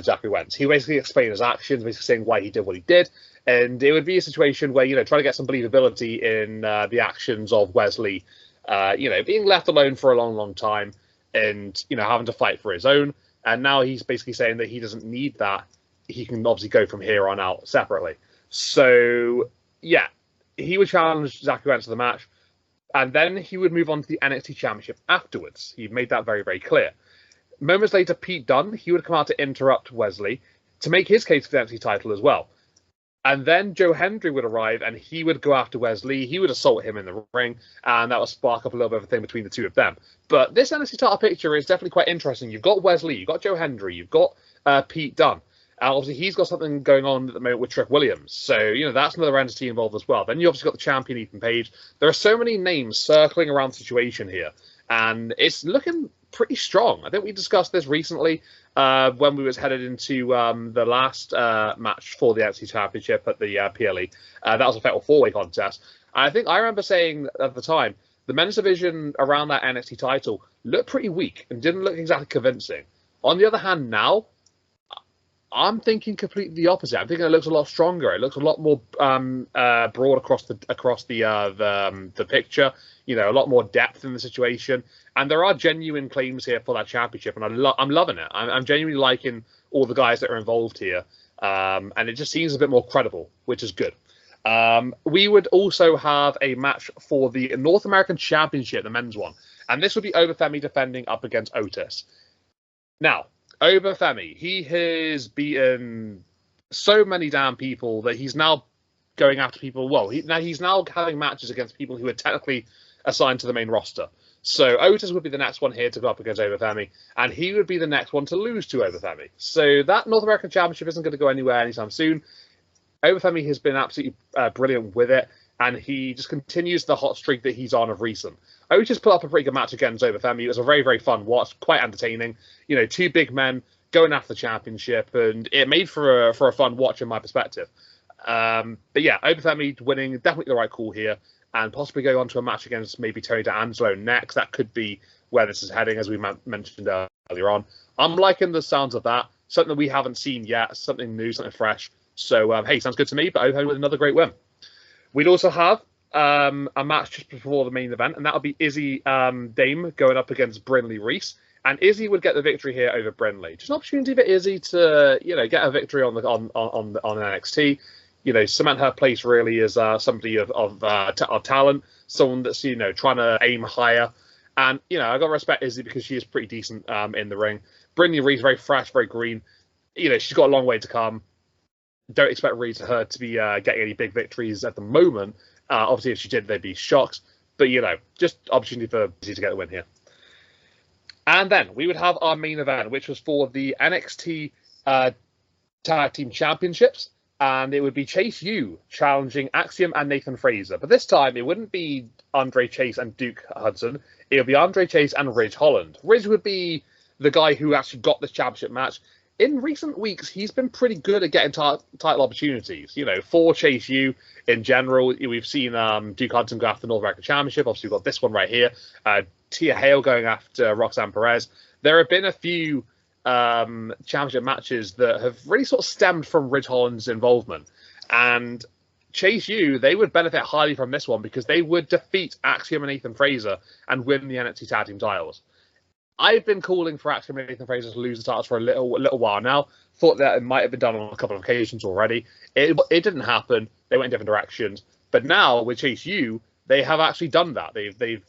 Zachary Wentz. He basically explained his actions, basically saying why he did what he did. And it would be a situation where, trying to get some believability in the actions of Wesley, being left alone for a long, long time and, having to fight for his own. And now he's basically saying that he doesn't need that. He can obviously go from here on out separately. So, yeah, he would challenge Zachary Wentz to the match. And then he would move on to the NXT Championship afterwards. He made that very, very clear. Moments later, Pete Dunne, he would come out to interrupt Wesley to make his case for the NXT title as well. And then Joe Hendry would arrive and he would go after Wesley. He would assault him in the ring, and that would spark up a little bit of a thing between the two of them. But this NXT title picture is definitely quite interesting. You've got Wesley, you've got Joe Hendry, you've got Pete Dunne. And obviously, he's got something going on at the moment with Trick Williams. So, that's another entity involved as well. Then you obviously got the champion, Ethan Page. There are so many names circling around the situation here. And it's looking pretty strong. I think we discussed this recently when we was headed into the last match for the NXT Championship at the PLE. That was a fatal four-way contest. I think I remember saying at the time, the men's division around that NXT title looked pretty weak and didn't look exactly convincing. On the other hand, now, I'm thinking completely the opposite. I'm thinking it looks a lot stronger. It looks a lot more broad across the picture. A lot more depth in the situation, and there are genuine claims here for that championship, and I'm loving it. I'm genuinely liking all the guys that are involved here, and it just seems a bit more credible, which is good. We would also have a match for the North American Championship, the men's one, and this would be Obafemi defending up against Otis. Now, Obafemi, he has beaten so many damn people that he's now going after people. Well, he's now having matches against people who are technically assigned to the main roster. So Otis would be the next one here to go up against Obafemi, and he would be the next one to lose to Obafemi. So that North American Championship isn't going to go anywhere anytime soon. Obafemi has been absolutely brilliant with it, and he just continues the hot streak that he's on of recent. Otis put up a pretty good match against Obafemi. It was a very, very fun watch, quite entertaining. Two big men going after the championship, and it made for a fun watch in my perspective. But yeah, Obafemi winning, definitely the right call here, and possibly going on to a match against maybe Tony D'Angelo next. That could be where this is heading, as we mentioned earlier on. I'm liking the sounds of that. Something we haven't seen yet, something new, something fresh. So, hey, sounds good to me, but Obafemi with another great win. We'd also have a match just before the main event, and that would be Izzy Dame going up against Brynlee Reese. And Izzy would get the victory here over Brynlee. Just an opportunity for Izzy to, get a victory on NXT. Cement her place really as somebody of talent, someone that's trying to aim higher. And I got to respect Izzy because she is pretty decent in the ring. Brynlee Reese very fresh, very green. She's got a long way to come. Don't expect her to be getting any big victories at the moment. Obviously, if she did, they'd be shocked. But just opportunity for Izzy to get the win here. And then we would have our main event, which was for the NXT Tag Team Championships. And it would be Chase U challenging Axiom and Nathan Fraser. But this time, it wouldn't be Andre Chase and Duke Hudson. It would be Andre Chase and Ridge Holland. Ridge would be the guy who actually got this championship match. In recent weeks, he's been pretty good at getting title opportunities. For Chase U in general, we've seen Duke Hudson go after the North American Championship. Obviously, we've got this one right here. Tia Hale going after Roxanne Perez. There have been a few championship matches that have really sort of stemmed from Ridge Holland's involvement. And Chase U, they would benefit highly from this one because they would defeat Axiom and Nathan Fraser and win the NXT Tag Team titles. I've been calling for Axiom and Nathan Fraser to lose the titles for a little while now. Thought that it might have been done on a couple of occasions already. It didn't happen. They went in different directions. But now with Chase U, they have actually done that. They've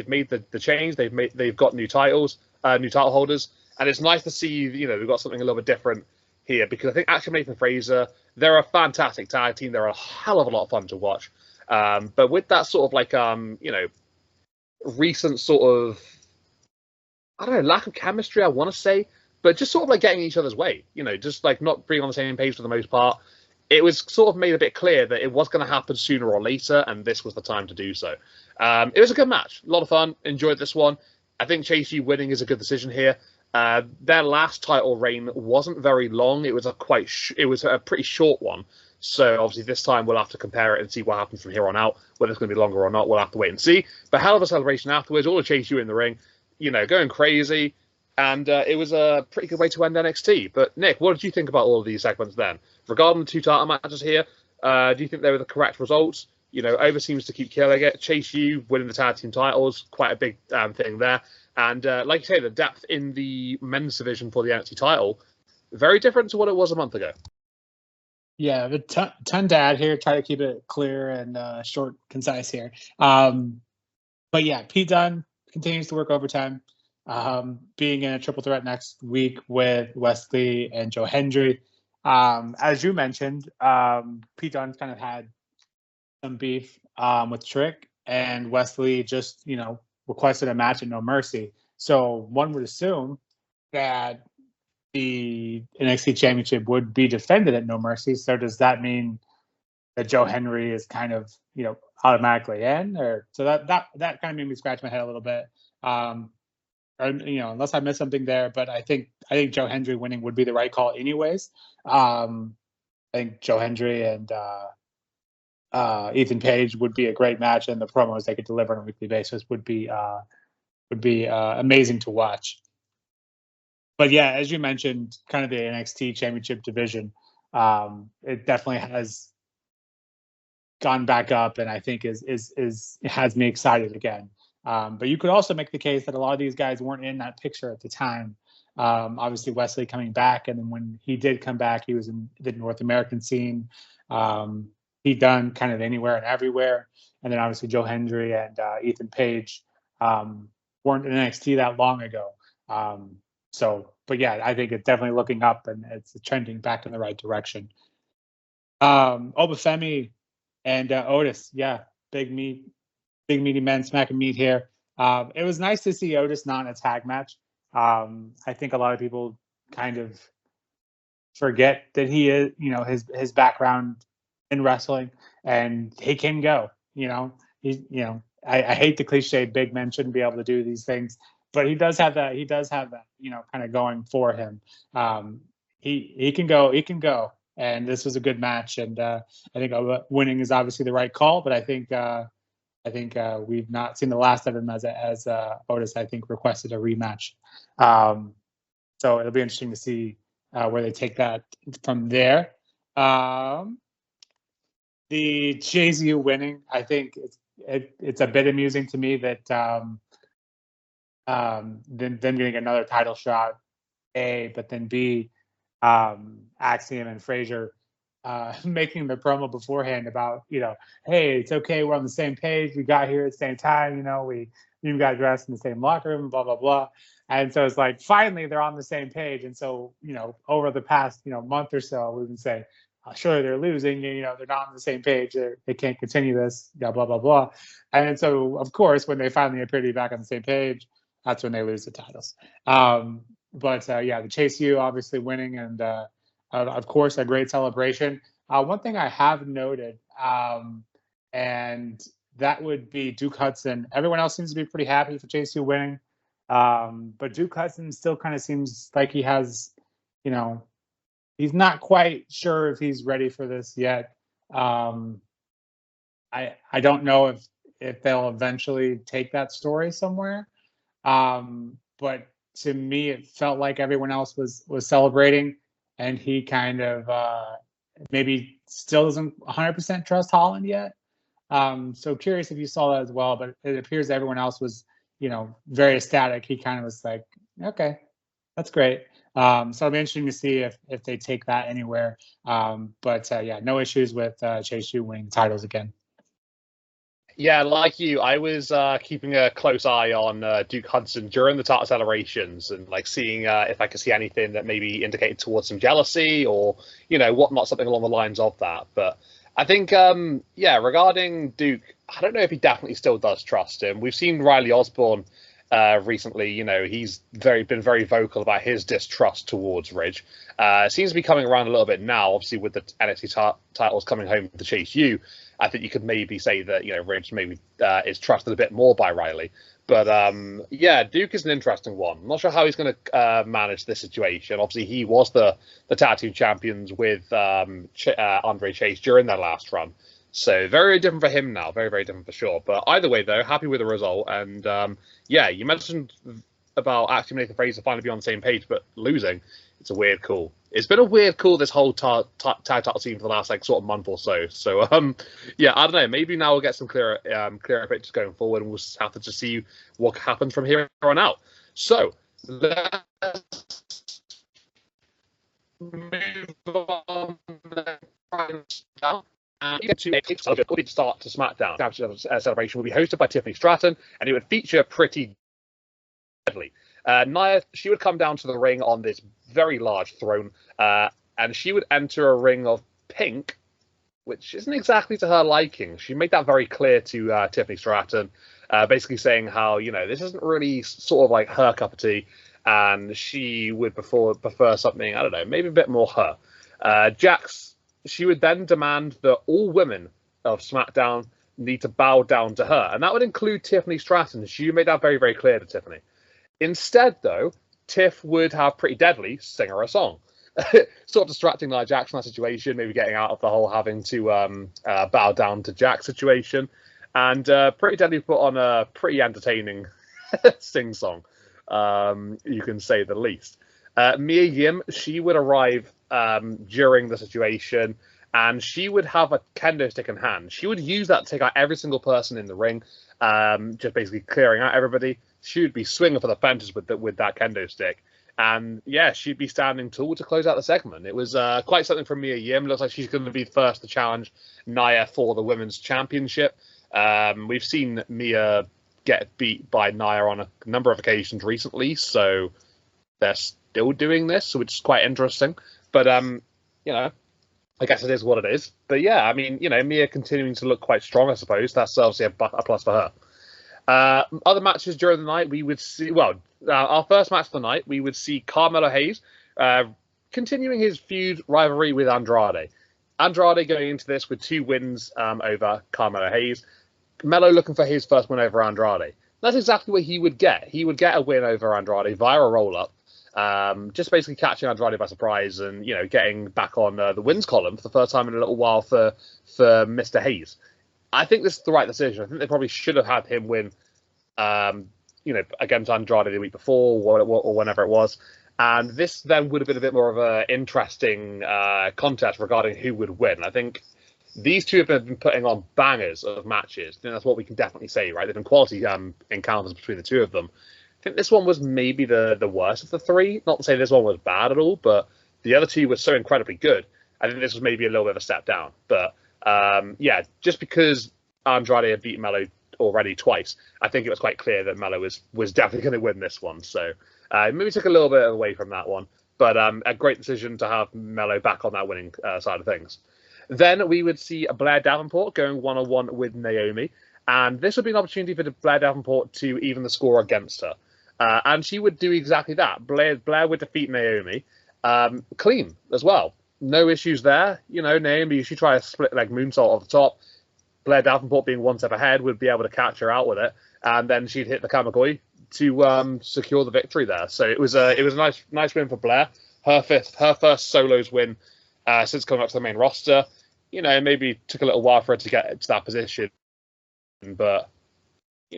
made the change. They've got new titles, new title holders, and it's nice to see we've got something a little bit different here because I think Axiom and Nathan Fraser, they're a fantastic tag team. They're a hell of a lot of fun to watch. But with that sort of recent sort of lack of chemistry, I want to say, but just sort of like getting each other's way, just like not being on the same page for the most part. it was sort of made a bit clear that it was going to happen sooner or later, and this was the time to do so. It was a good match, a lot of fun, enjoyed this one. I think Chase U winning is a good decision here. Their last title reign wasn't very long. It was a pretty short one. So obviously this time we'll have to compare it and see what happens from here on out. Whether it's going to be longer or not, we'll have to wait and see. But hell of a celebration afterwards. All the Chase U in the ring, going crazy. And it was a pretty good way to end NXT. But Nick, what did you think about all of these segments then? Regarding the two title matches here, do you think they were the correct results? Over seems to keep killing it. Chase U winning the tag team titles, quite a big thing there. And like you say, the depth in the men's division for the NXT title, very different to what it was a month ago. Yeah, a ton to add here. Try to keep it clear and short, concise here. But yeah, Pete Dunne continues to work overtime, being in a triple threat next week with Wesley and Joe Hendry. As you mentioned, Pete Dunne kind of had some beef with Trick, and Wesley just, requested a match at No Mercy. So one would assume that the NXT Championship would be defended at No Mercy. So does that mean that Joe Hendry is kind of, automatically in? Or so that kind of made me scratch my head a little bit. Or, unless I missed something there, but I think Joe Hendry winning would be the right call anyways. I think Joe Hendry and Ethan Page would be a great match, and the promos they could deliver on a weekly basis would be amazing to watch. But yeah, as you mentioned, kind of the NXT Championship division, it definitely has gone back up, and I think has me excited again. But you could also make the case that a lot of these guys weren't in that picture at the time. Obviously, Wesley coming back, and then when he did come back, he was in the North American scene. He done kind of anywhere and everywhere, and then obviously Joe Hendry and Ethan Page weren't in NXT that long ago. But yeah, I think it's definitely looking up, and it's trending back in the right direction. Obafemi and Otis, yeah, big meaty men smacking meat here. It was nice to see Otis not in a tag match. I think a lot of people kind of forget that he is, his background in wrestling, and he can go. I hate the cliche big men shouldn't be able to do these things, but he does have that. He does have that, kind of going for him. He can go. He can go. And this was a good match. And I think winning is obviously the right call. But I think we've not seen the last of him as Otis, I think, requested a rematch. So it'll be interesting to see where they take that from there. The Chase U winning, I think it's a bit amusing to me that them getting another title shot, A, but then B, Axiom and Frazier making the promo beforehand about, hey, it's okay, we're on the same page, we got here at the same time, we even got dressed in the same locker room, blah, blah, blah. And so it's like, finally, they're on the same page. And so, over the past, month or so, we've been saying, sure, they're losing, they're not on the same page, they can't continue this, blah, blah, blah. And so, of course, when they finally appear to be back on the same page, that's when they lose the titles. But the Chase U obviously winning, and of course a great celebration. One thing I have noted, and that would be Duke Hudson. Everyone else seems to be pretty happy for Chase U winning, but Duke Hudson still kind of seems like he has, he's not quite sure if he's ready for this yet. I don't know if they'll eventually take that story somewhere. But to me, it felt like everyone else was celebrating, and he kind of maybe still doesn't 100% trust Holland yet. So curious if you saw that as well, but it appears everyone else was, very ecstatic. He kind of was like, okay, that's great. So it'll be interesting to see if they take that anywhere. But no issues with Chase U winning titles again. Yeah, like you, I was keeping a close eye on Duke Hudson during the title celebrations, and seeing if I could see anything that maybe indicated towards some jealousy or whatnot, something along the lines of that. But I think regarding Duke, I don't know if he definitely still does trust him. We've seen Riley Osborne recently. He's been very vocal about his distrust towards Ridge. Seems to be coming around a little bit now. Obviously, with the NXT titles coming home to Chase U, I think you could maybe say that Ridge maybe is trusted a bit more by Riley. But Duke is an interesting one. I'm not sure how he's going to manage this situation. Obviously, he was the tag team champions with Andre Chase during their last run. So very different for him now. Very, very different for sure. But either way, though, happy with the result. And you mentioned about actually making Fraser finally be on the same page, but losing. It's a weird call. It's been a weird call, this whole tag title scene for the last sort of month or so. So I don't know. Maybe now we'll get some clearer pictures going forward, and we'll have to just see what happens from here on out. So let's move on now. And get to a good start to SmackDown. Celebration will be hosted by Tiffany Stratton, and it would feature Pretty Deadly. Nia, she would come down to the ring on this very large throne, and she would enter a ring of pink, which isn't exactly to her liking. She made that very clear to Tiffany Stratton, basically saying how, this isn't really sort of like her cup of tea, and she would prefer something, I don't know, maybe a bit more her. Jax, she would then demand that all women of SmackDown need to bow down to her, and that would include Tiffany Stratton. She made that very, very clear to Tiffany. Instead, though, Tiff would have Pretty Deadly sing her a song, sort of distracting Nia Jax from that situation, maybe getting out of the whole having to bow down to Jax situation. And Pretty Deadly put on a pretty entertaining sing song, you can say the least. Mia Yim, she would arrive during the situation, and she would have a kendo stick in hand. She would use that to take out every single person in the ring, just basically clearing out everybody. She would be swinging for the fences with that kendo stick. And she'd be standing tall to close out the segment. It was quite something from Mia Yim. Looks like she's going to be first to challenge Nia for the women's championship. We've seen Mia get beat by Nia on a number of occasions recently, so they're still doing this, which is quite interesting. But I guess it is what it is. But Mia continuing to look quite strong, I suppose. That's obviously a plus for her. Other matches during the night, we would see, our first match of the night, we would see Carmelo Hayes continuing his feud rivalry with Andrade. Andrade going into this with 2 wins over Carmelo Hayes. Melo looking for his first win over Andrade. That's exactly what he would get. He would get a win over Andrade via a roll-up, just basically catching Andrade by surprise and, getting back on the wins column for the first time in a little while for Mr. Hayes. I think this is the right decision. I think they probably should have had him win, against Andrade the week before or whenever it was. And this then would have been a bit more of an interesting contest regarding who would win. I think these two have been putting on bangers of matches. I think that's what we can definitely say, right? They've been quality encounters between the two of them. I think this one was maybe the worst of the three. Not to say this one was bad at all, but the other two were so incredibly good. I think this was maybe a little bit of a step down. But just because Andrade had beaten Melo already twice, I think it was quite clear that Melo was definitely going to win this one. So maybe took a little bit away from that one, but a great decision to have Melo back on that winning side of things. Then we would see Blair Davenport going one-on-one with Naomi, and this would be an opportunity for Blair Davenport to even the score against her. And she would do exactly that. Blair would defeat Naomi clean as well. No issues there. Naomi, she tried a split leg moonsault off the top. Blair Davenport, being one step ahead, would be able to catch her out with it, and then she'd hit the Kamagoi to secure the victory there. So it was a nice win for Blair. Her first solos win since coming up to the main roster. Maybe took a little while for her to get to that position, but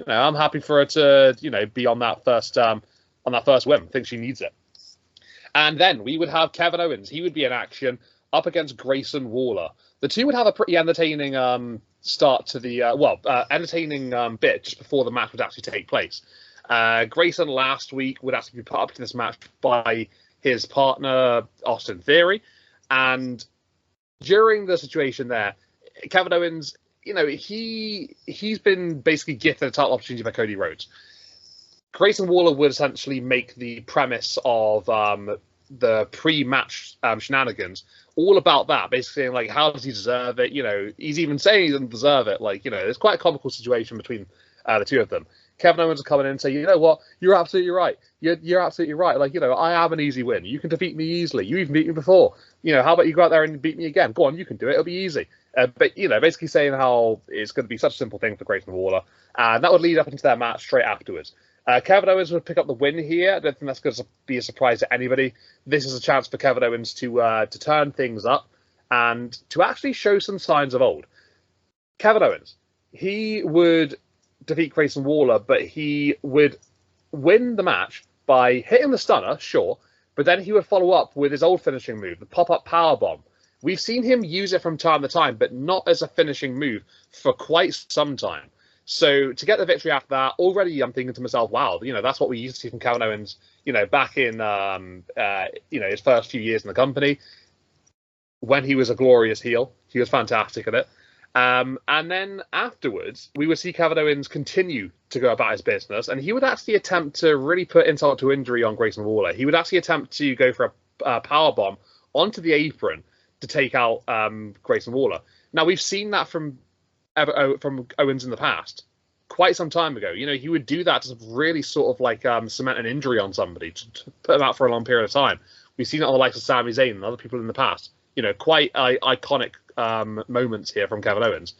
I'm happy for her to be on that first win. I think she needs it. And then we would have Kevin Owens. He would be in action up against Grayson Waller. The two would have a pretty entertaining start to the entertaining bit just before the match would actually take place. Grayson last week would actually be put up to this match by his partner Austin Theory, and during the situation there, Kevin Owens, he's been basically gifted a title opportunity by Cody Rhodes. Grayson Waller would essentially make the premise of the pre-match shenanigans all about that, basically saying, like, how does he deserve it? He's even saying he doesn't deserve it. It's quite a comical situation between the two of them. Kevin Owens will come in and say, you know what, you're absolutely right. You're absolutely right. Like, I have an easy win. You can defeat me easily. You even beat me before. How about you go out there and beat me again? Go on, you can do it. It'll be easy. But, basically saying how it's going to be such a simple thing for Grayson Waller. And that would lead up into their match straight afterwards. Kevin Owens would pick up the win here. I don't think that's going to be a surprise to anybody. This is a chance for Kevin Owens to turn things up and to actually show some signs of old. Kevin Owens, he would defeat Grayson Waller, but he would win the match by hitting the stunner, sure, but then he would follow up with his old finishing move, the pop-up powerbomb. We've seen him use it from time to time, but not as a finishing move for quite some time. So to get the victory after that, already I'm thinking to myself, wow, that's what we used to see from Kevin Owens, back in, his first few years in the company. When he was a glorious heel, he was fantastic at it. And then afterwards, we would see Kevin Owens continue to go about his business, and he would actually attempt to really put insult to injury on Grayson Waller. He would actually attempt to go for a powerbomb onto the apron to take out Grayson Waller. Now, we've seen that from Owens in the past, quite some time ago. He would do that to really sort of like cement an injury on somebody, to put them out for a long period of time. We've seen it on the likes of Sami Zayn and other people in the past. Quite iconic moments here from Kevin Owens.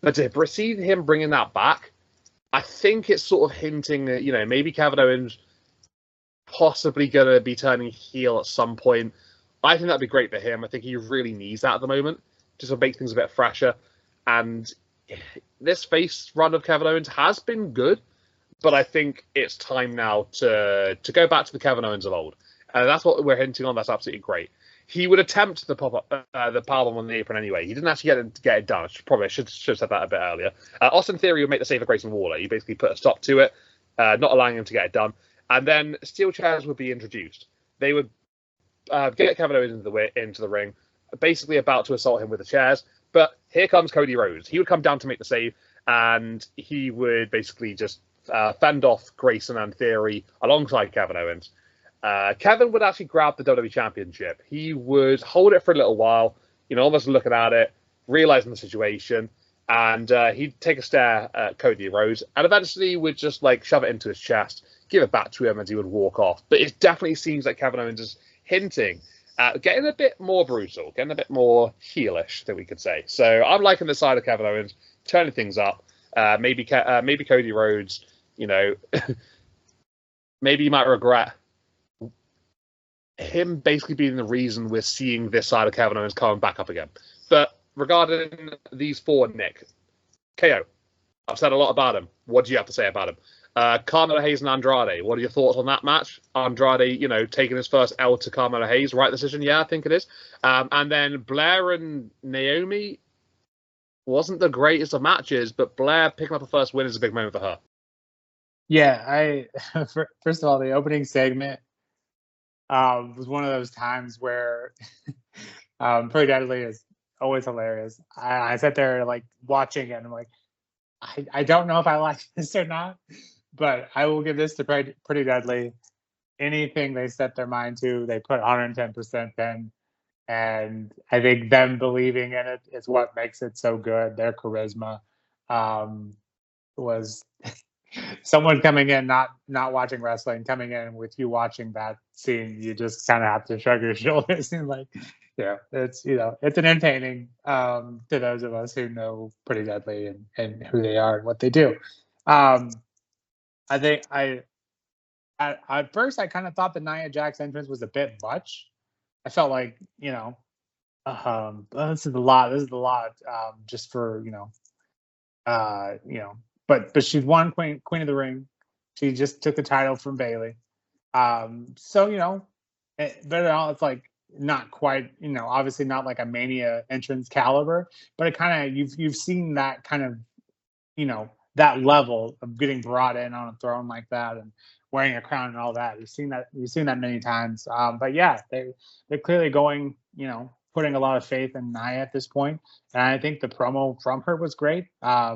But to see him bringing that back, I think it's sort of hinting that, maybe Kevin Owens possibly going to be turning heel at some point. I think that'd be great for him. I think he really needs that at the moment, just to make things a bit fresher. And this face run of Kevin Owens has been good, but I think it's time now to go back to the Kevin Owens of old. And that's what we're hinting on. That's absolutely great. He would attempt the powerbomb on the apron anyway. He didn't actually get it done. I should have said that a bit earlier. Austin Theory would make the save for Grayson Waller. He basically put a stop to it, not allowing him to get it done. And then steel chairs would be introduced. They would get Kevin Owens into the ring, basically about to assault him with the chairs. But here comes Cody Rhodes. He would come down to make the save, and he would basically just fend off Grayson and Theory alongside Kevin Owens. Kevin would actually grab the WWE Championship. He would hold it for a little while, almost looking at it, realizing the situation, and he'd take a stare at Cody Rhodes, and eventually would just shove it into his chest, give it back to him as he would walk off. But it definitely seems like Kevin Owens is hinting at getting a bit more brutal, getting a bit more heelish, that we could say. So I'm liking the side of Kevin Owens, turning things up. Maybe Cody Rhodes, maybe you might regret him basically being the reason we're seeing this side of Kevin Owens coming back up again. But regarding these four, Nick, KO, I've said a lot about him. What do you have to say about him? Carmelo Hayes and Andrade, what are your thoughts on that match? Andrade, taking his first L to Carmelo Hayes, right decision? Yeah, I think it is. And then Blair and Naomi wasn't the greatest of matches, but Blair picking up a first win is a big moment for her. Yeah, first of all, the opening segment was one of those times where Pretty Deadly is always hilarious. I sat there watching it, and I'm like, I don't know if I like this or not, but I will give this to Pretty Deadly. Anything they set their mind to, they put 110% in. And I think them believing in it is what makes it so good. Their charisma was someone coming in, not watching wrestling, coming in with you watching that scene, you just kind of have to shrug your shoulders and it's it's an entertaining to those of us who know Pretty Deadly and who they are and what they do. I think at first I kind of thought the Nia Jax entrance was a bit much. I felt like this is a lot. Just for but she's won Queen of the Ring. She just took the title from Bayley. But it's not quite, obviously not like a Mania entrance caliber, but it kind of you've seen that kind of, that level of getting brought in on a throne like that and wearing a crown and all that. You've seen that many times. But yeah, they're clearly going, putting a lot of faith in Nia at this point. And I think the promo from her was great. I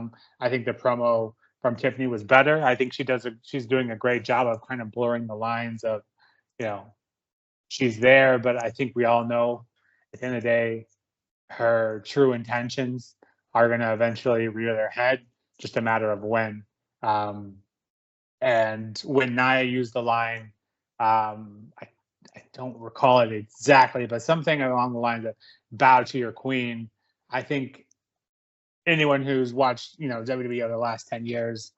think the promo from Tiffany was better. I think she's doing a great job of kind of blurring the lines of, she's there, but I think we all know at the end of the day, her true intentions are going to eventually rear their head, just a matter of when. And when Nia used the line, I don't recall it exactly, but something along the lines of "bow to your queen." I think anyone who's watched, WWE over the last 10 years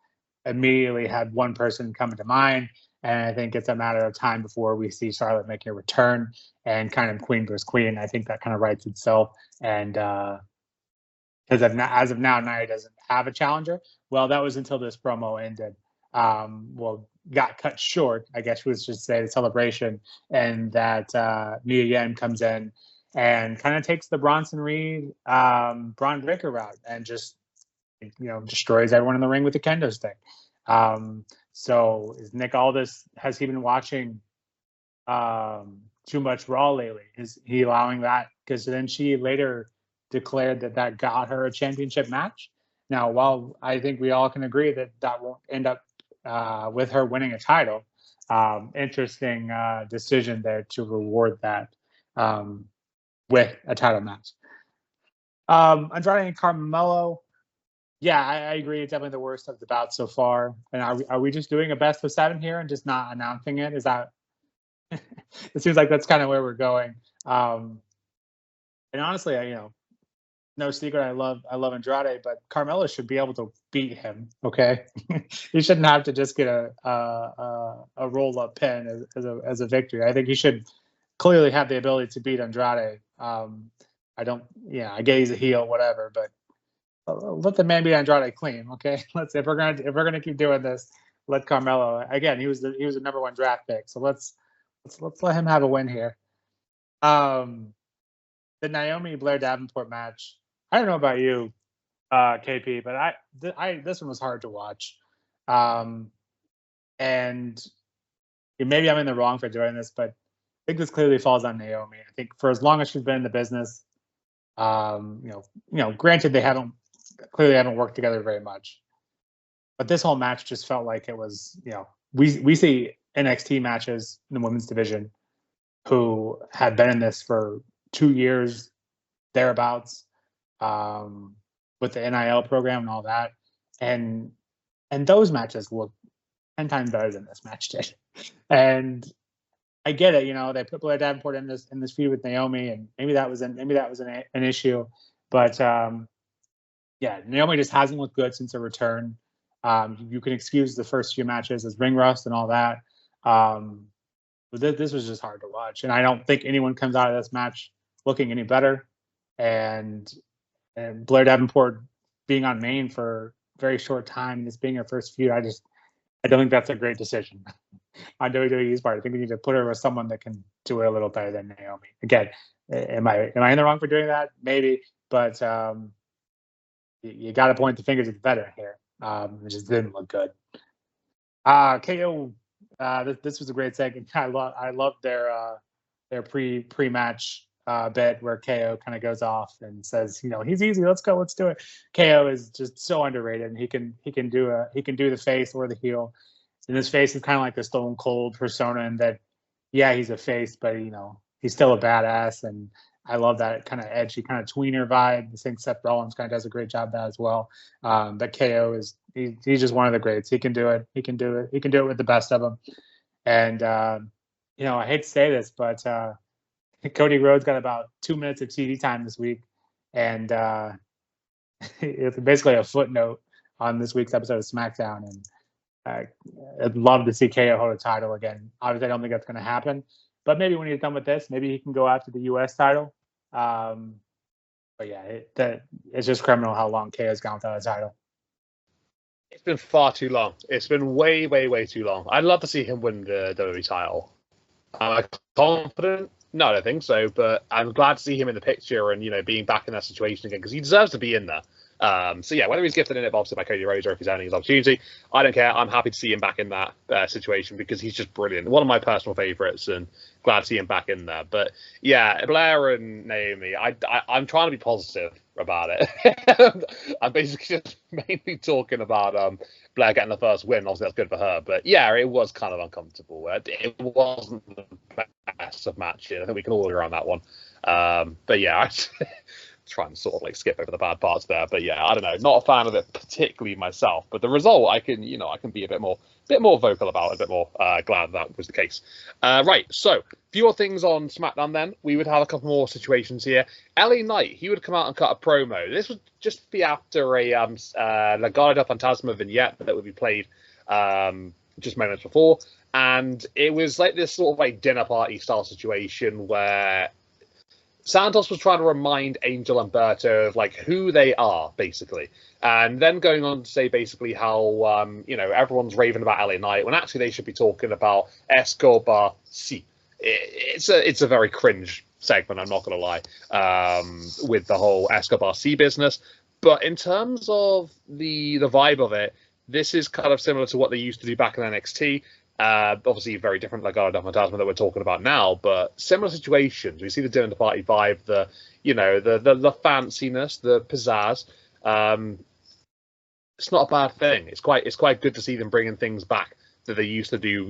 immediately had one person come to mind. And I think it's a matter of time before we see Charlotte make a return and kind of queen versus queen. I think that kind of writes itself. And because as of now, Nia doesn't have a challenger. Well, that was until this promo ended. Got cut short, I guess we should say, the celebration. And that Mia Yim comes in and kind of takes the Bronson Reed, Braun Breaker route and just, destroys everyone in the ring with the kendo stick. So is Nick Aldis, has he been watching too much Raw lately? Is he allowing that? Because then she later declared that got her a championship match. Now, while I think we all can agree that won't end up with her winning a title, interesting decision there to reward that with a title match. Andrade and Carmelo, yeah, I agree. It's definitely the worst of the bout so far. And are we just doing a best of 7 here and just not announcing it? Is that? It seems like that's kind of where we're going. And honestly, no secret, I love Andrade, but Carmelo should be able to beat him. Okay, he shouldn't have to just get a roll up pin as a victory. I think he should clearly have the ability to beat Andrade. I get he's a heel, whatever, but let the man beat Andrade clean. Okay, if we're gonna keep doing this, let Carmelo. Again, he was the number 1 draft pick, so let's let him have a win here. The Naomi Blair Davenport match. I don't know about you, KP, but this one was hard to watch. And maybe I'm in the wrong for doing this, but I think this clearly falls on Naomi. I think for as long as she's been in the business, granted they haven't worked together very much, but this whole match just felt like it was, we see NXT matches in the women's division who have been in this for 2 years thereabouts, with the NIL program and all that, and those matches look 10 times better than this match did. And I get it, they put Blair Davenport in this feud with Naomi, and maybe that was an issue, but Naomi just hasn't looked good since her return. You can excuse the first few matches as ring rust and all that, but this was just hard to watch, and I don't think anyone comes out of this match looking any better. And Blair Davenport being on main for a very short time, and this being her first feud, I don't think that's a great decision on WWE's part. I think we need to put her with someone that can do it a little better than Naomi. Again, am I in the wrong for doing that? Maybe, but you got to point the fingers at the veteran here. It just didn't look good. KO. This was a great segment. I love their pre-match bit where KO kind of goes off and says, he's easy. Let's go. Let's do it. KO is just so underrated, and he can do the face or the heel. And his face is kind of like the Stone Cold persona, in that, yeah, he's a face, but he's still a badass. And I love that kind of edgy, kind of tweener vibe. I think Seth Rollins kind of does a great job of that as well. But KO he's just one of the greats. He can do it. He can do it. He can do it with the best of them. And I hate to say this, but Cody Rhodes got about 2 minutes of TV time this week, and it's basically a footnote on this week's episode of SmackDown. And I'd love to see KO hold a title again. Obviously, I don't think that's going to happen, but maybe when he's done with this, maybe he can go after the U.S. title. But yeah, it's just criminal how long KO's gone without a title. It's been far too long. It's been way, way, way too long. I'd love to see him win the WWE title. Am I confident? No, I don't think so. But I'm glad to see him in the picture and, being back in that situation again, because he deserves to be in there. So yeah, whether he's gifted in it obviously by Cody Rhodes or if he's earning his opportunity, I don't care. I'm happy to see him back in that situation because he's just brilliant. One of my personal favourites, and glad to see him back in there. But yeah, Blair and Naomi, I'm trying to be positive about it. I'm basically just mainly talking about Blair getting the first win. Obviously, that's good for her. But yeah, it was kind of uncomfortable. It wasn't the best of matches. I think we can all agree on that one. But yeah, try and sort of like skip over the bad parts there. But yeah, I don't know, not a fan of it particularly myself. But the result, I can be a bit more vocal about, a bit more glad that was the case. Right, so few more things on SmackDown. Then we would have a couple more situations here. LA Knight, he would come out and cut a promo. This would just be after a Legado del Fantasma vignette that would be played just moments before, and it was like this sort of like dinner party style situation where Santos was trying to remind Angel and Berto of like who they are, basically, and then going on to say basically how everyone's raving about LA Knight when actually they should be talking about Escobar C. It's a very cringe segment, I'm not going to lie, with the whole Escobar C business. But in terms of the vibe of it, this is kind of similar to what they used to do back in NXT. Obviously, very different Legado del Fantasma that we're talking about now, but similar situations. We see the dinner party vibe, the fanciness, the pizzazz. It's not a bad thing. It's quite good to see them bringing things back that they used to do,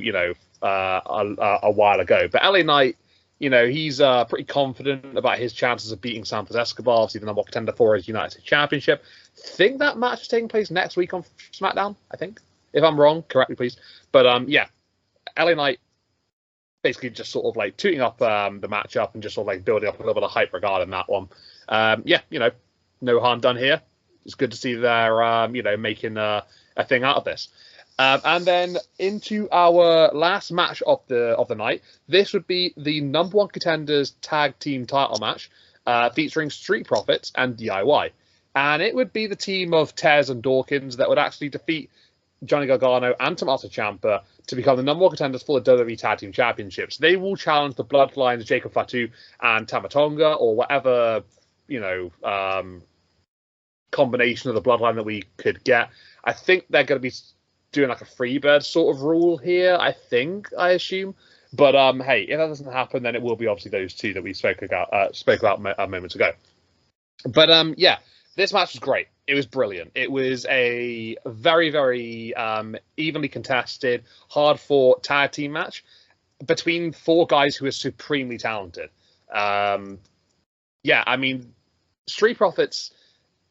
a while ago. But LA Knight, he's pretty confident about his chances of beating Santos Escobar, obviously the number one contender for his United States Championship. Think that match is taking place next week on SmackDown, I think. If I'm wrong, correct me, please. But yeah, LA Knight basically just sort of like tuning up the matchup and just sort of like building up a little bit of hype regarding that one. Yeah, no harm done here. It's good to see they're making a thing out of this. And then into our last match of the night. This would be the number one contenders tag team title match, featuring Street Profits and DIY. And it would be the team of Tez and Dawkins that would actually defeat Johnny Gargano and Tommaso Ciampa to become the number one contenders for the WWE Tag Team Championships. They will challenge the Bloodlines, Jacob Fatu and Tama Tonga, or whatever, combination of the Bloodline that we could get. I think they're going to be doing like a Freebird sort of rule here, I assume. But hey, if that doesn't happen, then it will be obviously those two that we spoke about a moment ago. But yeah, this match was great. It was brilliant. It was a very, very evenly contested, hard-fought tag team match between four guys who are supremely talented. Yeah, I mean, Street Profits,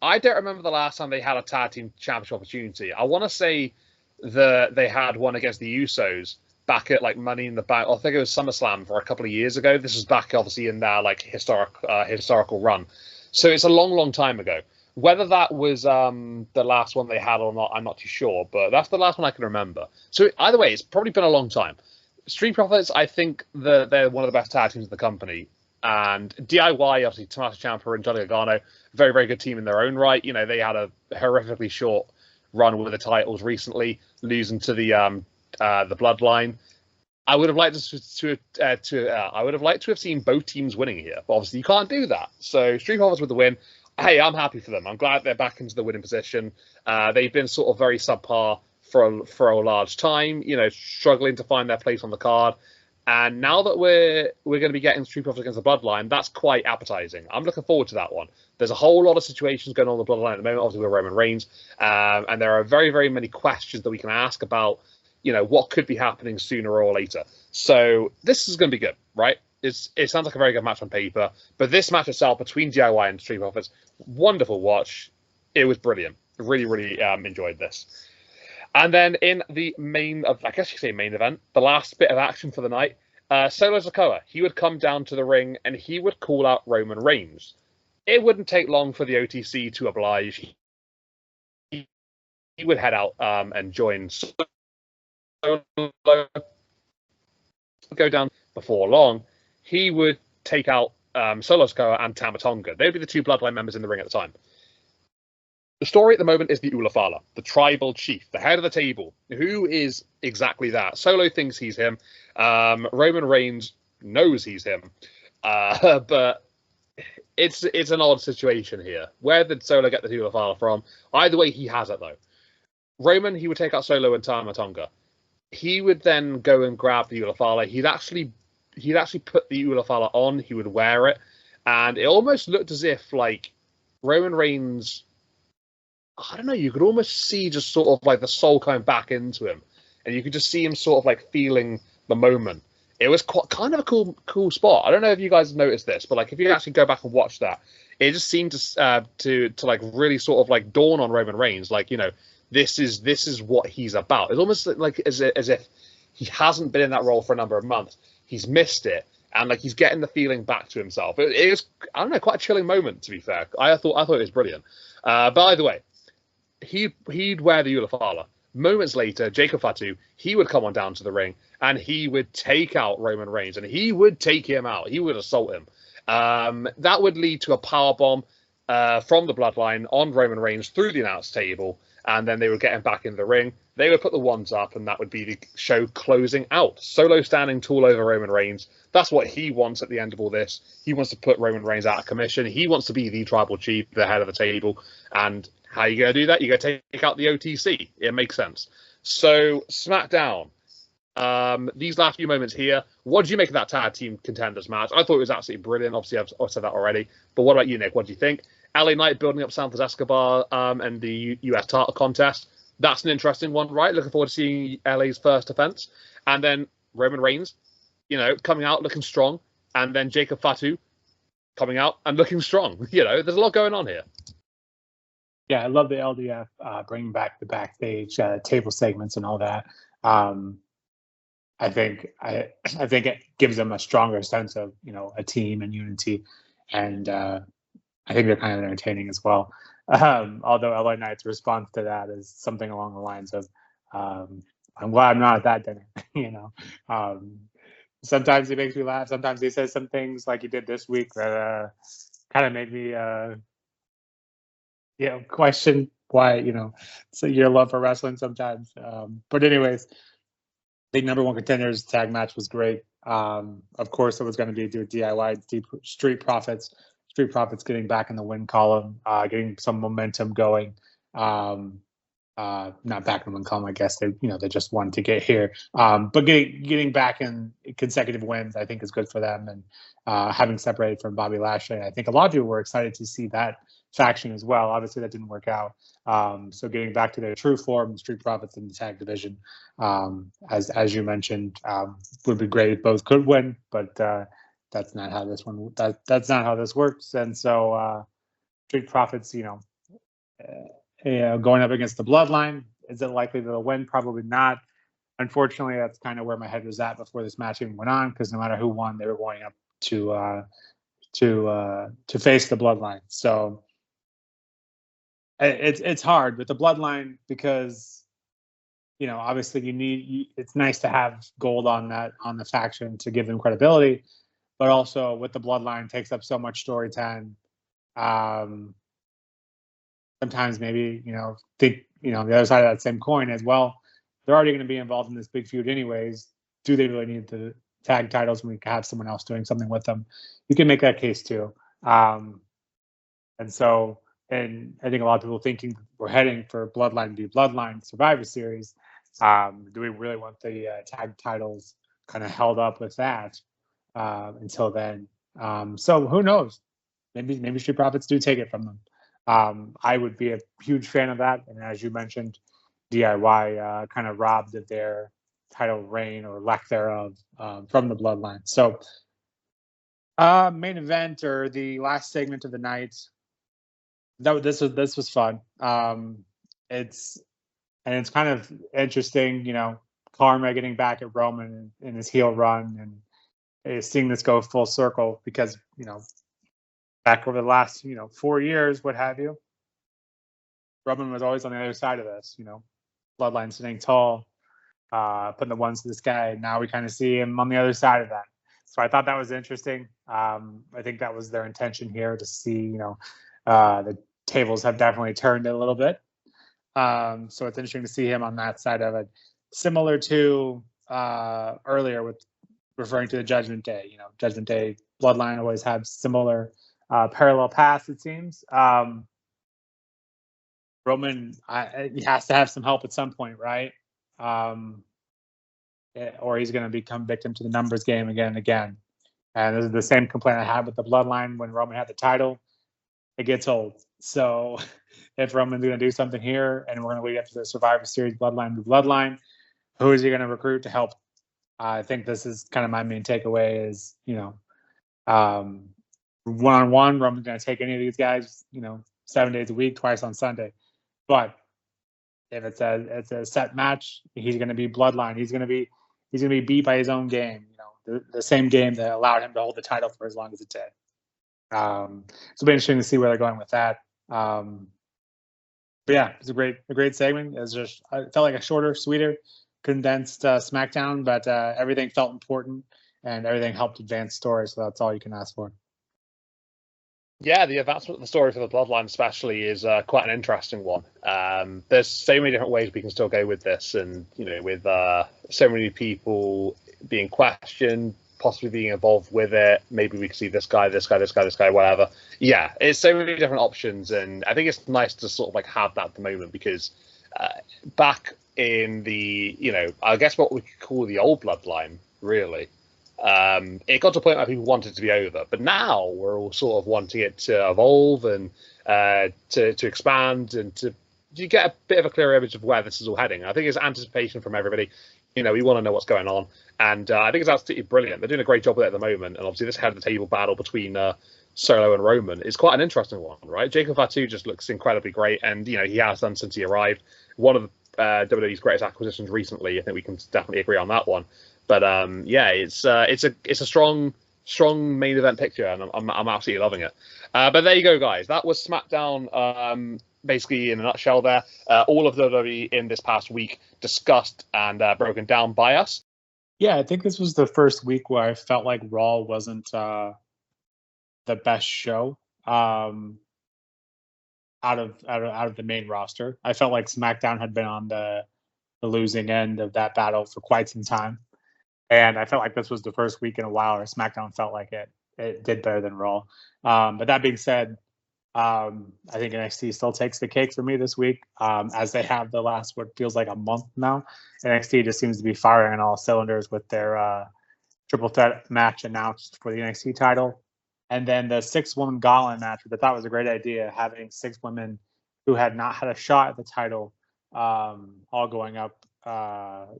I don't remember the last time they had a tag team championship opportunity. I want to say that they had one against the Usos back at like Money in the Bank. I think it was SummerSlam for a couple of years ago. This was back obviously in their like historical run. So it's a long, long time ago. Whether that was the last one they had or not, I'm not too sure, but that's the last one I can remember. So either way, it's probably been a long time. Street Profits, I think they're one of the best tag teams in the company. And DIY, obviously, Tommaso Ciampa and Johnny Gargano, very, very good team in their own right. They had a horrifically short run with the titles recently, losing to the Bloodline. I would have liked I would have liked to have seen both teams winning here, but obviously you can't do that. So Street Profits with the win. Hey, I'm happy for them. I'm glad they're back into the winning position. They've been sort of very subpar for a large time, struggling to find their place on the card. And now that we're going to be getting Street Profits against the Bloodline, that's quite appetizing. I'm looking forward to that one. There's a whole lot of situations going on in the Bloodline at the moment, obviously with Roman Reigns, and there are very, very many questions that we can ask about, what could be happening sooner or later. So this is going to be good, right? It sounds like a very good match on paper, but this match itself between DIY and Street Profits, wonderful watch. It was brilliant. Really, really enjoyed this. And then in the main event, the last bit of action for the night, Solo Sikoa, he would come down to the ring and he would call out Roman Reigns. It wouldn't take long for the OTC to oblige. He would head out and join Solo. Go down before long. He would take out Solo Sikoa and Tama Tonga. They'd be the two Bloodline members in the ring at the time. The story at the moment is the Ulafala, the tribal chief, the head of the table. Who is exactly that? Solo thinks he's him. Roman Reigns knows he's him. But it's an odd situation here. Where did Solo get the Ulafala from? Either way, he has it, though. Roman, he would take out Solo and Tama Tonga. He would then go and grab the Ulafala. He'd actually put the Ulafala on. He would wear it. And it almost looked as if, like, Roman Reigns... I don't know, you could almost see just sort of like the soul coming back into him. And you could just see him sort of like feeling the moment. It was kind of a cool spot. I don't know if you guys have noticed this, but like if you actually go back and watch that, it just seemed to like really sort of like dawn on Roman Reigns, like, you know, this is what he's about. It's almost like as if he hasn't been in that role for a number of months. He's missed it, and like he's getting the feeling back to himself. It was, I don't know, quite a chilling moment, to be fair. I thought it was brilliant. By the way, he'd wear the Ulafala. Moments later, Jacob Fatu, he would come on down to the ring and he would take out Roman Reigns, and he would take him out. He would assault him. That would lead to a powerbomb from the Bloodline on Roman Reigns through the announce table, and then they would get him back in the ring. They would put the ones up, and that would be the show closing out. Solo standing tall over Roman Reigns. That's what he wants at the end of all this. He wants to put Roman Reigns out of commission. He wants to be the tribal chief, the head of the table. And how are you going to do that? You're going to take out the OTC. It makes sense. So, SmackDown. These last few moments here, what did you make of that tag team contenders match? I thought it was absolutely brilliant. Obviously, I've said that already. But what about you, Nick? What do you think? LA Knight building up Santos Escobar and the US title contest. That's an interesting one, right? Looking forward to seeing LA's first defense. And then Roman Reigns, you know, coming out looking strong. And then Jacob Fatu coming out and looking strong. You know, there's a lot going on here. Yeah, I love the LDF bringing back the backstage table segments and all that. I think it gives them a stronger sense of, you know, a team and unity, and I think they're kind of entertaining as well. Although LA Knight's response to that is something along the lines of, "I'm glad I'm not at that dinner." You know, sometimes he makes me laugh. Sometimes he says some things like he did this week that kind of made me, you know, question why, you know, so your love for wrestling sometimes. But anyways, the number one contenders tag match was great. Of course, it was going to be due to DIY Street Profits. Street Profits getting back in the win column, getting some momentum going. Not back in the win column, I guess they just wanted to get here. But getting back in consecutive wins, I think, is good for them. And having separated from Bobby Lashley, I think a lot of people were excited to see that faction as well. Obviously, that didn't work out. So getting back to their true form, Street Profits in the tag division, as you mentioned, would be great if both could win, but that's not how this one. That's not how this works. And so Street Profits, going up against the Bloodline, is it likely they'll win? Probably not. Unfortunately, that's kind of where my head was at before this match even went on, because no matter who won, they were going up to face the Bloodline. So it's hard with the Bloodline because, you know, obviously it's nice to have gold on the faction to give them credibility, but also with the Bloodline takes up so much story time. Sometimes maybe, the other side of that same coin as well, they're already going to be involved in this big feud anyways. Do they really need the tag titles when we can have someone else doing something with them? You can make that case too. And I think a lot of people thinking we're heading for Bloodline to be Bloodline Survivor Series. Do we really want the tag titles kind of held up with that until then? So who knows? Maybe Street Profits do take it from them. I would be a huge fan of that. And as you mentioned, DIY kind of robbed of their title reign or lack thereof from the Bloodline. So main event, or the last segment of the night, this was fun. It's kind of interesting, Karma getting back at Roman in his heel run, and seeing this go full circle because, back over the last, 4 years, what have you, Roman was always on the other side of this, Bloodline sitting tall, putting the ones to this guy. And now we kind of see him on the other side of that. So I thought that was interesting. I think that was their intention here, to see, the tables have definitely turned a little bit. So it's interesting to see him on that side of it. Similar to earlier with referring to the Judgment Day. Judgment Day, Bloodline always have similar parallel paths, it seems. Roman, he has to have some help at some point, right? Or he's going to become victim to the numbers game again and again. And this is the same complaint I had with the Bloodline when Roman had the title. It gets old. So if Roman's going to do something here, and we're going to lead up to the Survivor Series Bloodline to Bloodline, who is he going to recruit to help I think this is kind of my main takeaway is, one-on-one, Roman's going to take any of these guys, 7 days a week, twice on Sunday. But if it's a set match, he's going to be bloodline. He's going to be beat by his own game. The same game that allowed him to hold the title for as long as it did. So it'll be interesting to see where they're going with that. But yeah, it's a great segment. It felt like a shorter, sweeter, condensed SmackDown, but everything felt important and everything helped advance story. So that's all you can ask for. Yeah, the advancement of the story for the Bloodline especially is quite an interesting one. There's so many different ways we can still go with this, and with so many people being questioned, possibly being involved with it. Maybe we could see this guy, whatever. Yeah, it's so many different options, and I think it's nice to sort of like have that at the moment because back in the, I guess what we could call the old Bloodline, really, it got to a point where people wanted it to be over, but now we're all sort of wanting it to evolve and to expand and to get a bit of a clearer image of where this is all heading. I think it's anticipation from everybody. We want to know what's going on, and I think it's absolutely brilliant. They're doing a great job with it at the moment, and obviously this head of the table battle between Solo and Roman is quite an interesting one, right? Jacob Fatu just looks incredibly great, and he has done since he arrived. One of the WWE's greatest acquisitions recently. I think we can definitely agree on that one. But yeah, it's a strong main event picture, and I'm absolutely loving it. But there you go, guys. That was SmackDown. Basically, in a nutshell, there, all of the WWE in this past week discussed and broken down by us. Yeah, I think this was the first week where I felt like Raw wasn't the best show out of the main roster. I felt like SmackDown had been on the losing end of that battle for quite some time. And I felt like this was the first week in a while where SmackDown felt like it did better than Raw. But that being said, I think NXT still takes the cake for me this week, as they have the last what feels like a month now. NXT just seems to be firing on all cylinders with their triple threat match announced for the NXT title. And then the 6-woman gauntlet match, which I thought was a great idea, having 6 women who had not had a shot at the title all going up, all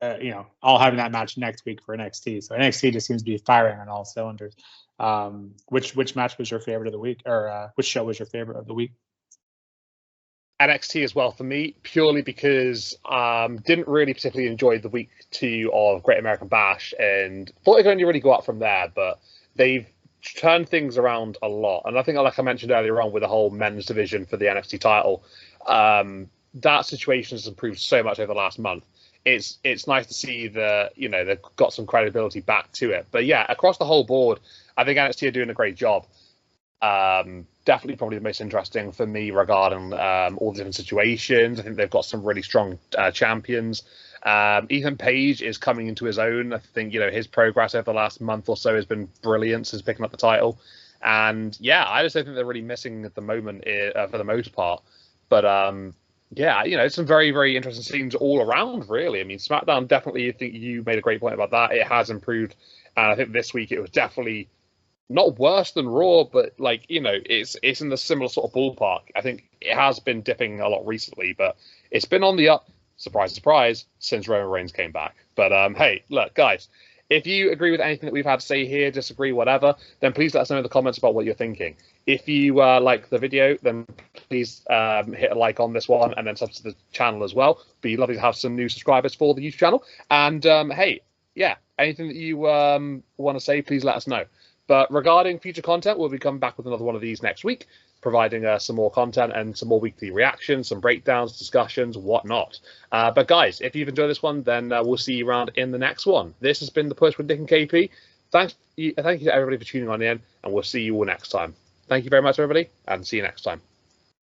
having that match next week for NXT. So NXT just seems to be firing on all cylinders. Which match was your favorite of the week, or which show was your favorite of the week? NXT as well for me, purely because didn't really particularly enjoy the week 2 of Great American Bash, and thought it could only really go up from there. But they've turned things around a lot, and I think, like I mentioned earlier on, with the whole men's division for the NXT title, that situation has improved so much over the last month. It's nice to see that they've got some credibility back to it. But yeah, across the whole board, I think NXT are doing a great job. Definitely probably the most interesting for me regarding all the different situations. I think they've got some really strong champions. Ethan Page is coming into his own. I think his progress over the last month or so has been brilliant since picking up the title. And yeah, I just don't think they're really missing at the moment for the most part. But yeah, it's some very, very interesting scenes all around, really. I mean, SmackDown definitely, I think you made a great point about that. It has improved. And I think this week it was definitely not worse than Raw, but it's in the similar sort of ballpark. I think it has been dipping a lot recently, but it's been on the up, surprise, surprise, since Roman Reigns came back. But hey, look, guys, if you agree with anything that we've had to say here, disagree, whatever, then please let us know in the comments about what you're thinking. If you like the video, then please hit a like on this one and then sub to the channel as well. Be lovely to have some new subscribers for the YouTube channel. And hey, yeah, anything that you want to say, please let us know. But regarding future content, we'll be coming back with another one of these next week, providing some more content and some more weekly reactions, some breakdowns, discussions, whatnot. But guys, if you've enjoyed this one, then we'll see you around in the next one. This has been The Push with Nick and KP. Thank you to everybody for tuning on in, and we'll see you all next time. Thank you very much, everybody, and see you next time.